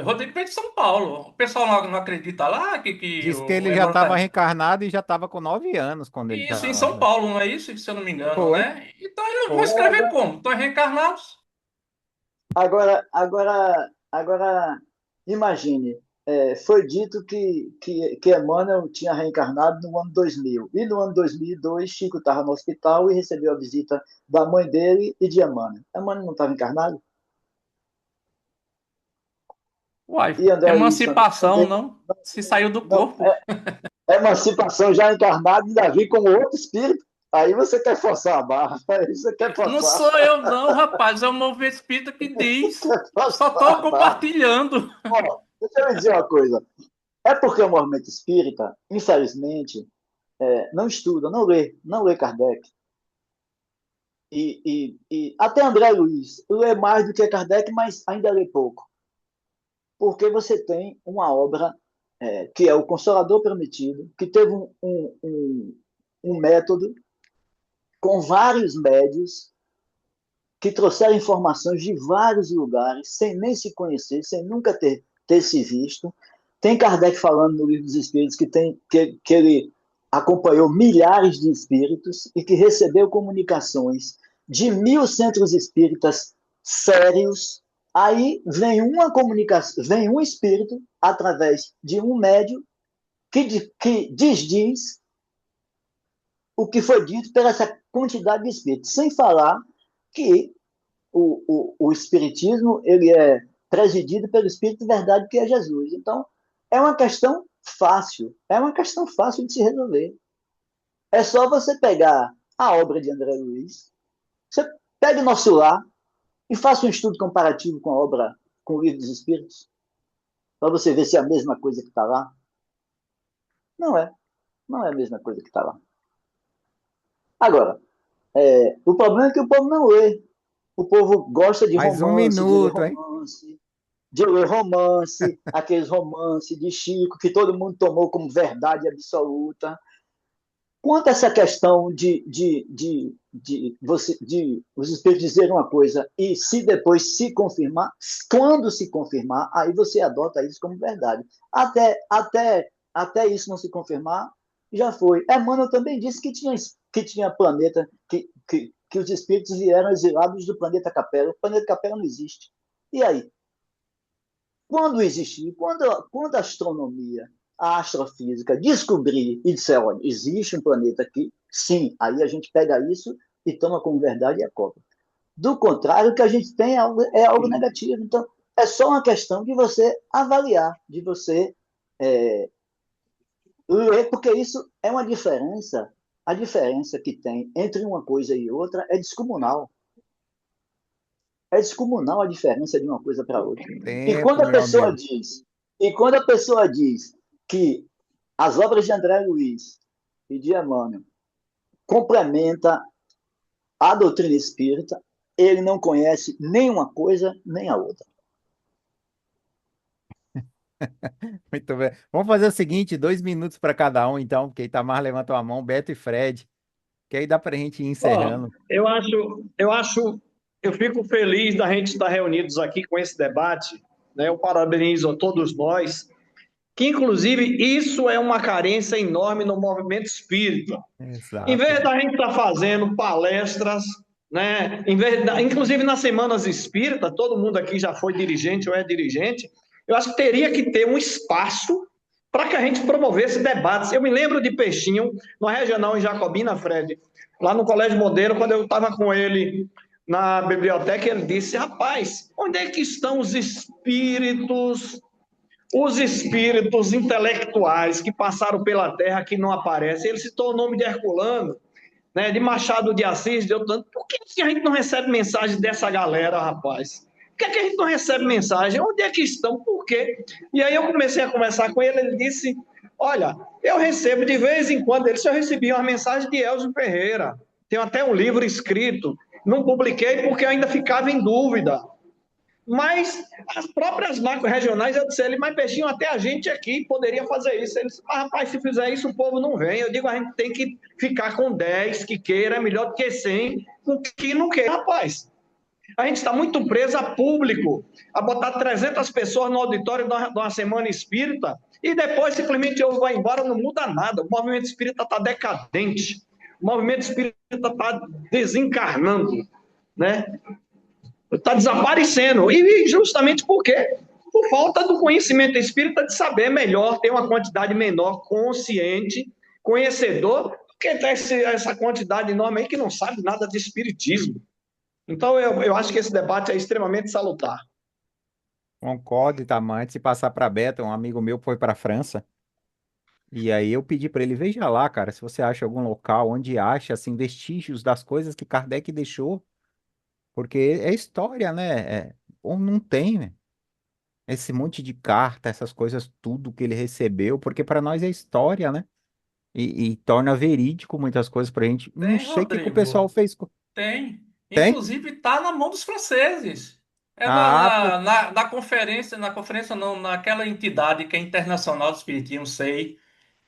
Rodrigo veio de São Paulo. O pessoal não acredita lá que Diz que o ele já Emmanuel estava está. reencarnado e já estava com 9 anos quando ele Isso, em São estava. Paulo, não é isso? Se eu não me engano, Foi, né? Então eles vão foi. escrever como? Estão reencarnados? Agora, imagine, foi dito que Emmanuel tinha reencarnado no ano 2000. E no ano 2002, Chico estava no hospital e recebeu a visita da mãe dele e de Emmanuel. Emmanuel não estava encarnado? Uai, E André Luiz emancipação, também. não? Se saiu do Não, corpo. emancipação já encarnado, ainda vi como outro espírito. Aí você quer forçar a barra. Aí você quer Não forçar, sou eu, não, rapaz. É o movimento espírita que diz. Só forçar estou a barra. compartilhando. Ó, deixa eu lhe dizer uma coisa. É porque o movimento espírita, infelizmente, não estuda, não lê Kardec. E até André Luiz lê mais do que Kardec, mas ainda lê pouco. Porque você tem uma obra que é o Consolador Prometido, que teve um método com vários médios que trouxeram informações de vários lugares, sem nem se conhecer, sem nunca ter se visto. Tem Kardec falando no Livro dos Espíritos que ele acompanhou milhares de espíritos e que recebeu comunicações de 1.000 centros espíritas sérios. Aí vem uma comunicação, vem um espírito através de um médium que desdiz o que foi dito por essa quantidade de espíritos, sem falar que o espiritismo ele é presidido pelo Espírito de verdade, que é Jesus. Então, é uma questão fácil de se resolver. É só você pegar a obra de André Luiz, você pega o Nosso Lar e faça um estudo comparativo com a obra, com o Livro dos Espíritos, para você ver se é a mesma coisa que está lá. Não é. Não é a mesma coisa que está lá. Agora, o problema é que o povo não lê. O povo gosta de Mais um romance, minuto, hein? de ler romance, aqueles romances de Chico, que todo mundo tomou como verdade absoluta. Quanto a essa questão de os espíritos dizerem uma coisa e se depois se confirmar, quando se confirmar, aí você adota isso como verdade. Até isso não se confirmar, já foi. Emmanuel também disse que tinha planeta, que os espíritos vieram exilados do planeta Capela. O planeta Capela não existe. E aí? Quando existir, quando a astronomia, a astrofísica descobrir e disser, olha, existe um planeta aqui, sim, aí a gente pega isso e toma como verdade e acopla. Do contrário, o que a gente tem é algo negativo. Então, é só uma questão de você avaliar, de você ler, porque isso é uma diferença. A diferença que tem entre uma coisa e outra é descomunal. É descomunal a diferença de uma coisa para outra. E quando Tempo, a meu pessoa amigo. diz, e quando a pessoa diz que as obras de André Luiz e de Emmanuel complementa a doutrina espírita, ele não conhece nem uma coisa nem a outra. Muito bem. Vamos fazer o seguinte, 2 minutos para cada um, então, porque Itamar levantou a mão, Beto e Fred, que aí dá para a gente ir Ó, encerrando. eu fico feliz da gente estar reunidos aqui com esse debate, né? Eu parabenizo a todos nós, que inclusive isso é uma carência enorme no movimento espírita. Em Exato. vez da gente estar fazendo palestras, né? Inclusive nas semanas espíritas, todo mundo aqui já foi dirigente ou é dirigente, eu acho que teria que ter um espaço para que a gente promovesse debates. Eu me lembro de Peixinho, no Regional em Jacobina, Fred, lá no Colégio Modelo, quando eu estava com ele na biblioteca, ele disse, rapaz, onde é que estão os espíritos intelectuais que passaram pela Terra que não aparecem? Ele citou o nome de Herculano, né, de Machado de Assis, deu tanto. Por que a gente não recebe mensagem dessa galera, rapaz? Por que a gente não recebe mensagem? Onde é que estão? Por quê? E aí eu comecei a conversar com ele, ele disse, olha, eu recebo de vez em quando, eu recebi uma mensagem de Elzo Ferreira, tenho até um livro escrito, não publiquei porque eu ainda ficava em dúvida. Mas as próprias marcas regionais, eu disse a ele, mas Peixinho, até a gente aqui poderia fazer isso. Ele disse, mas rapaz, se fizer isso, o povo não vem. Eu digo, a gente tem que ficar com 10 que queira, é melhor do que 100 que não queira. Rapaz, a gente está muito preso a público, a botar 300 pessoas no auditório de uma semana espírita e depois simplesmente eu vou embora, não muda nada. O movimento espírita está decadente, o movimento espírita está desencarnando, né? Está desaparecendo. E justamente por quê? Por falta do conhecimento espírita de saber melhor, ter uma quantidade menor, consciente, conhecedor, do que essa quantidade enorme aí que não sabe nada de espiritismo. Então, eu acho que esse debate é extremamente salutar. Concordo, Itamar. Antes de passar para Beto, um amigo meu foi para a França, e aí eu pedi para ele, veja lá, cara, se você acha algum local onde acha, assim, vestígios das coisas que Kardec deixou, porque é história, né? Ou não tem, né? Esse monte de carta, essas coisas, tudo que ele recebeu, porque para nós é história, né? E torna verídico muitas coisas pra gente. Não Tem, sei o que que o pessoal Rodrigo. fez. Tem. Tem? Inclusive está na mão dos franceses. É Ah, na conferência não, naquela entidade que é internacional do Espiritismo, sei.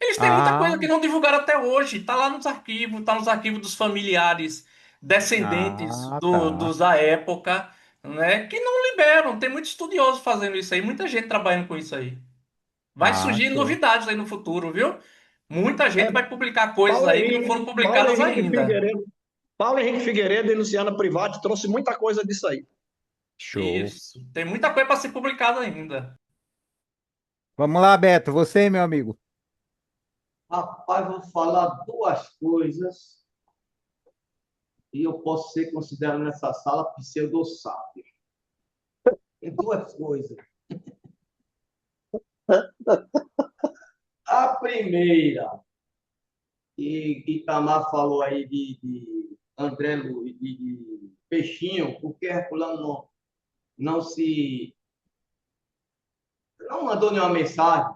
Eles têm muita ah, coisa que não divulgaram até hoje. Está lá nos arquivos, está nos arquivos dos familiares, descendentes tá. dos da época, né? Que não liberam. Tem muito estudioso fazendo isso aí, muita gente trabalhando com isso aí. Vai Ah, surgir show. novidades aí no futuro, viu? Muita gente vai publicar coisas Paulo aí que não Henrique, foram Paulo publicadas Henrique ainda. Figueiredo, Paulo Henrique Figueiredo e Luciana Privati trouxe muita coisa disso aí. Show. Isso. Tem muita coisa para ser publicada ainda. Vamos lá, Beto. Você, meu amigo. Rapaz, vou falar duas coisas e eu posso ser considerado nessa sala pseudo-sábio. Duas duas coisas. A primeira, que Itamar falou aí de André Luiz, de Peixinho, porque Herculano não mandou nenhuma mensagem.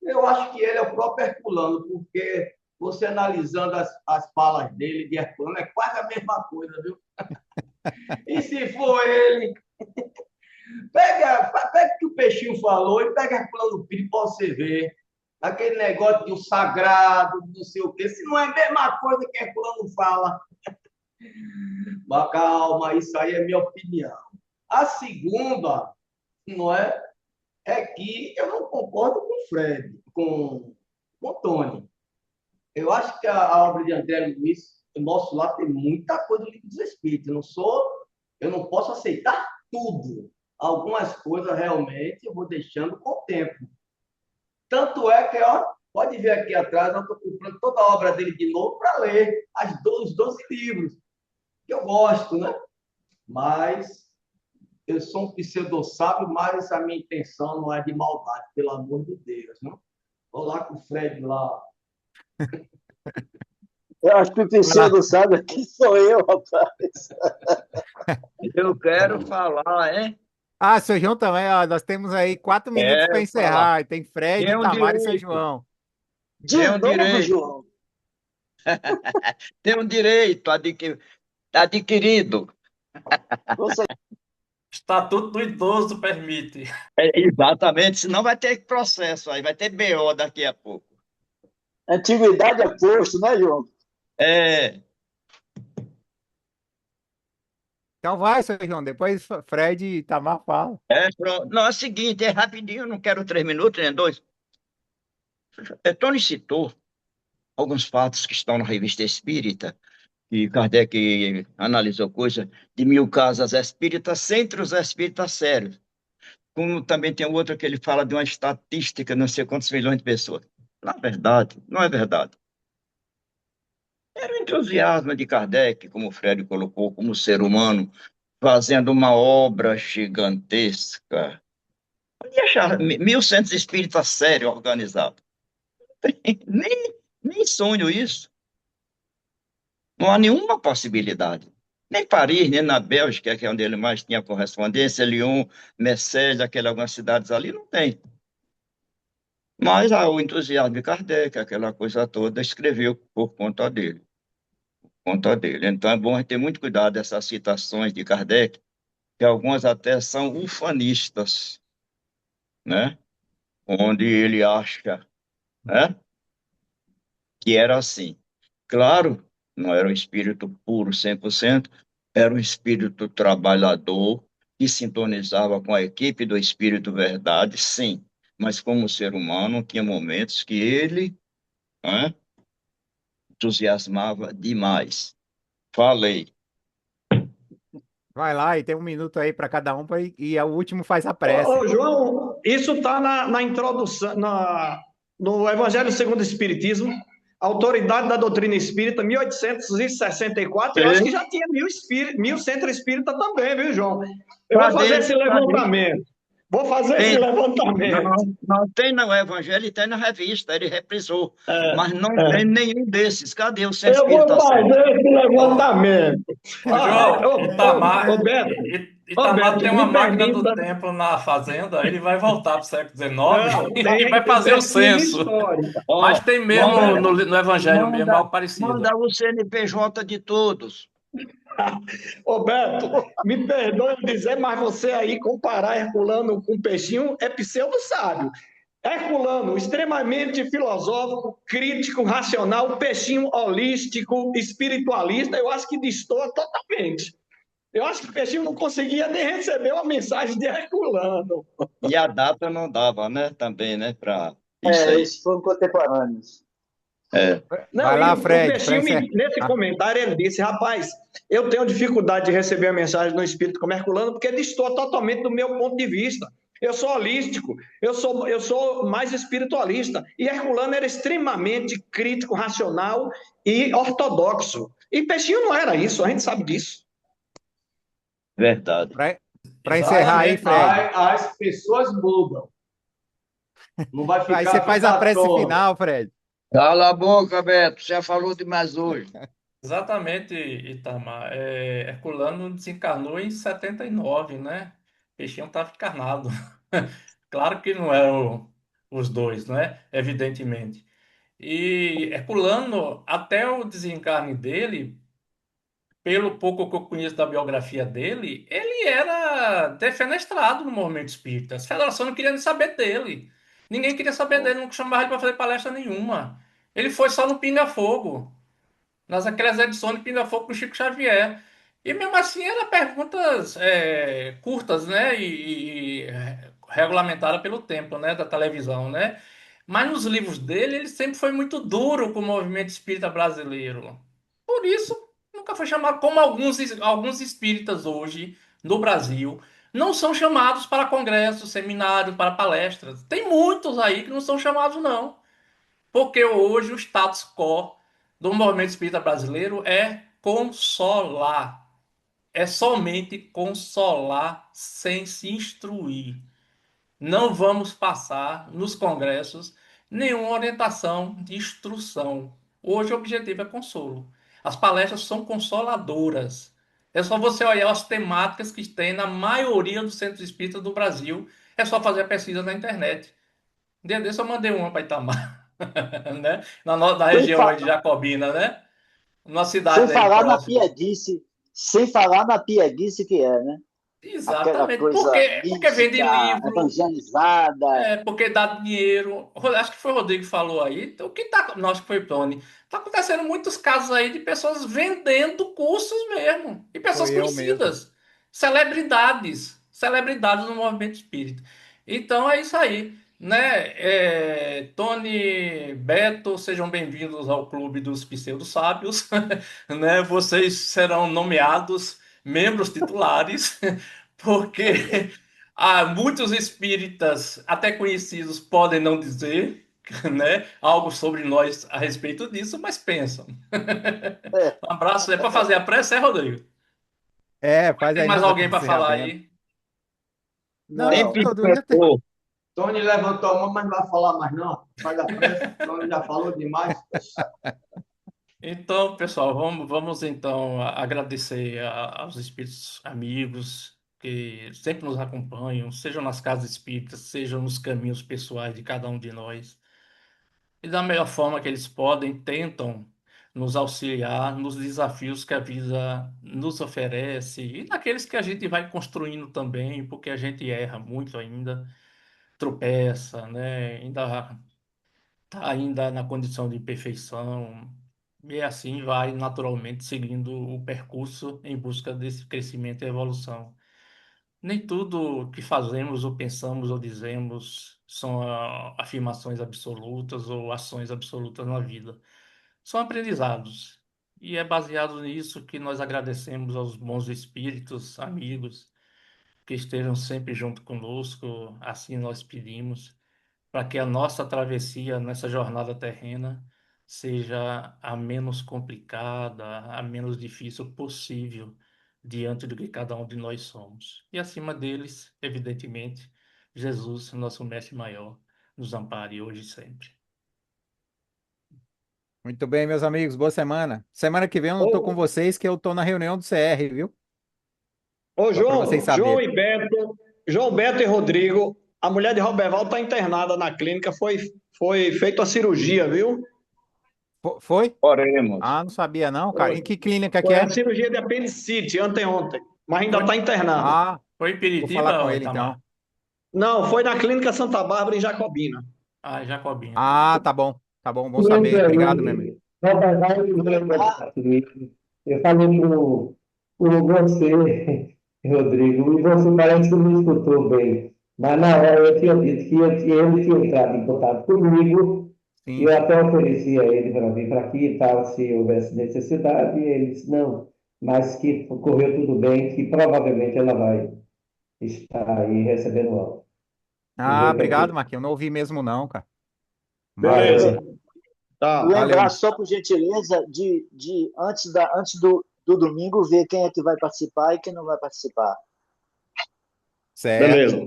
Eu acho que ele é o próprio Herculano, porque você analisando as falas dele de Herculano, é quase a mesma coisa, viu? E se for ele, pega o que o Peixinho falou e pega Herculano Pires para você ver. Aquele negócio de o sagrado, não sei o quê, se não é a mesma coisa que Herculano fala. Mas calma, isso aí é minha opinião. A segunda, não é? É que eu não concordo com o Fred, com o Tony. Eu acho que a obra de André Luiz, o nosso lado, tem muita coisa do Livro dos Espíritos. Eu não posso aceitar tudo. Algumas coisas realmente eu vou deixando com o tempo. Tanto é que, ó, pode ver aqui atrás, eu estou comprando toda a obra dele de novo para ler os 12 livros, que eu gosto, né? Mas eu sou um pseudo-sábio, mas a minha intenção não é de maldade, pelo amor de Deus, não? Vou lá com o Fred lá. Eu acho que o pseudo sabe aqui sou eu, rapaz. Eu quero falar, hein? Ah, seu João também, ó, nós temos aí 4 minutos para Falar. encerrar. Tem Fred, Tem um Itamar e seu direito. João. De Tem um novo, direito. João. Tem um direito adquirido. Você Estatuto do idoso permite. Exatamente, senão vai ter processo aí, vai ter BO daqui a pouco. antiguidade é posto, né, João? É, Então vai, seu João, depois Fred e Itamar falam. pronto. Não, é o seguinte, é rapidinho, eu não quero 3 minutos, nem 2. Tony citou alguns fatos que estão na Revista Espírita, e Kardec analisou coisa de 1000 casas espíritas, entre os espíritas sérios. Como também tem outro que ele fala de uma estatística, não sei quantos milhões de pessoas. Na verdade, não é verdade. Era o entusiasmo de Kardec, como o Fred colocou, como ser humano, fazendo uma obra gigantesca. E achar 1.100 espíritas sérios organizados. Nem sonho isso. Não há nenhuma possibilidade. Nem Paris, nem na Bélgica, que é onde ele mais tinha correspondência, Lyon, Marseille, algumas cidades ali, não tem. Mas o entusiasmo de Kardec, aquela coisa toda, escreveu por conta dele. Por conta dele. Então é bom a gente ter muito cuidado dessas citações de Kardec, que algumas até são ufanistas, né? Onde ele acha, né, que era assim. Claro, não era um espírito puro 100%, era um espírito trabalhador que sintonizava com a equipe do Espírito Verdade, sim, mas como ser humano, tinha momentos que ele, né, entusiasmava demais. Falei. Vai lá e tem 1 minuto aí para cada um e o último faz a prece. Ô, João, isso está na introdução, no Evangelho segundo o Espiritismo, Autoridade da Doutrina Espírita, 1864. Eu acho que já tinha 1000 centro espírita também, viu, João? Eu vou fazer esse levantamento. Vou fazer esse levantamento. Não tem no Evangelho e tem na revista, ele reprisou. Mas não tem nenhum desses. Cadê o centro Eu espírita? vou fazer esse levantamento. João, Itamar tem uma me máquina permita- do tempo na fazenda, ele vai voltar para o século XIX Não, e tem vai fazer o pesquisa censo. histórica. Mas tem mesmo manda- no Evangelho mesmo, manda- algo parecido. Manda o CNPJ de todos. Roberto, me perdoe eu dizer, mas você aí comparar Herculano com Peixinho é pseudo-sábio. Herculano, extremamente filosófico, crítico, racional, Peixinho holístico, espiritualista, eu acho que destoa totalmente. Eu acho que o Peixinho não conseguia nem receber uma mensagem de Herculano. E a data não dava, né? Também, né? Para isso aí. Eles foram contemporâneos. Não, Vai lá, e Fred, o Peixinho, pra encerrar. nesse comentário, ele disse, rapaz, eu tenho dificuldade de receber a mensagem no espírito como Herculano, porque destoa totalmente do meu ponto de vista. Eu sou holístico, eu sou mais espiritualista. E Herculano era extremamente crítico, racional e ortodoxo. E Peixinho não era isso, a gente sabe disso. Verdade. Para encerrar aí, Exatamente. Fred. As pessoas mudam. Não vai Aí ficar você a faz a vida prece toda. final, Fred. Cala a boca, Beto. Já falou demais hoje. Exatamente, Itamar. Herculano desencarnou em 79, né? Peixinho estava encarnado. Claro que não eram os dois, né? Evidentemente. E Herculano, até o desencarne dele, pelo pouco que eu conheço da biografia dele, ele era defenestrado no movimento espírita. A federação não queria nem saber dele. Ninguém queria saber dele, não chamava ele para fazer palestra nenhuma. Ele foi só no Pinga Fogo, nas aquelas edições de Pinga Fogo com Chico Xavier. E mesmo assim eram perguntas curtas, né? E regulamentadas pelo tempo, né? Da televisão, né? Mas nos livros dele, ele sempre foi muito duro com o movimento espírita brasileiro. Por isso, nunca foi chamado, como alguns espíritas hoje no Brasil não são chamados para congressos, seminários, para palestras. Tem muitos aí que não são chamados, não. Porque hoje o status quo do movimento espírita brasileiro é consolar. É somente consolar sem se instruir. Não vamos passar nos congressos nenhuma orientação de instrução. Hoje o objetivo é consolo. As palestras são consoladoras. É só você olhar as temáticas que tem na maioria dos centros espíritas do Brasil. É só fazer a pesquisa na internet. Um dia desse eu mandei uma para Itamar, né? Na Sem, região fa aí de Jacobina, né? Uma sem cidade aí falar na próxima. pieguice, sem falar na pieguice que é, né? Aquela Exatamente. Por coisa quê? Porque vende mística, livro, evangelizada. porque dá dinheiro. Acho que foi o Rodrigo que falou aí. O que tá. Não, acho que foi o Tony. Tá acontecendo muitos casos aí de pessoas vendendo cursos mesmo. E pessoas Foi eu mesmo. conhecidas. Celebridades. Celebridades no movimento espírita. Então é isso aí. Né? Tony, Beto, sejam bem-vindos ao Clube dos Pseudo Sábios. Né? Vocês serão nomeados membros titulares, porque muitos espíritas, até conhecidos, podem não dizer, né, algo sobre nós a respeito disso, mas pensam. É, Um abraço. É para fazer a prece, Rodrigo? Faz Tem aí mais nossa alguém para falar encerramento. aí? Não, Tem não. todo mundo já tem. pintor. Tony levantou a mão, mas não vai falar mais, não. Faz a prece. Tony já falou demais. Então, pessoal, vamos então agradecer aos espíritos amigos que sempre nos acompanham, sejam nas casas espíritas, sejam nos caminhos pessoais de cada um de nós. E da melhor forma que eles podem, tentam nos auxiliar nos desafios que a vida nos oferece e naqueles que a gente vai construindo também, porque a gente erra muito ainda, tropeça, né? Ainda na condição de imperfeição. E assim vai naturalmente seguindo o percurso em busca desse crescimento e evolução. Nem tudo que fazemos ou pensamos ou dizemos são afirmações absolutas ou ações absolutas na vida. São aprendizados. E é baseado nisso que nós agradecemos aos bons espíritos, amigos, que estejam sempre junto conosco, assim nós pedimos, para que a nossa travessia nessa jornada terrena seja a menos complicada, a menos difícil possível diante do que cada um de nós somos. E acima deles, evidentemente, Jesus, nosso mestre maior, nos ampare hoje e sempre. Muito bem, meus amigos, boa semana. Semana que vem eu não tô com Ô, vocês, que eu tô na reunião do CR, viu? ô Só para vocês João saberem. e Beto, João Beto e Rodrigo, a mulher de Roberval está internada na clínica, foi feita a cirurgia, viu? Foi? Oremos. Ah, não sabia não, cara. Foi, Em que clínica que foi a é? cirurgia de apendicite, anteontem, mas ainda Foi, está internada. Ah, foi em vou falar com Piritiba, ele Itamar? então. Não, foi na Clínica Santa Bárbara, em Jacobina. Ah, Jacobina. Ah, tá bom. Tá bom, bom Lembre saber. Obrigado, meu amigo. aí, na verdade, eu falei com você, Rodrigo, e você parece que me escutou bem. Mas na hora eu tinha dito que ele tinha entrado em contato comigo e eu Sim. até ofereci a ele para vir para aqui e tal, se houvesse necessidade, e ele disse não, mas que correu tudo bem, que provavelmente ela vai estar aí recebendo alta. E Ah, veio para obrigado, aqui. Marquinhos. Eu não ouvi mesmo não, cara. Beleza. Maravilha. Tá. Valeu, Lembrar meu. só por gentileza antes do domingo ver quem é que vai participar e quem não vai participar. Certo. Beleza.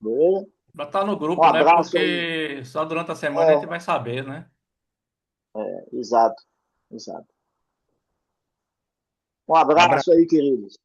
Beleza? Vai estar no Um grupo, né? abraço aí. Porque só durante a semana a gente vai saber, né? Exato, exato. Um Um abraço. abraço aí, queridos.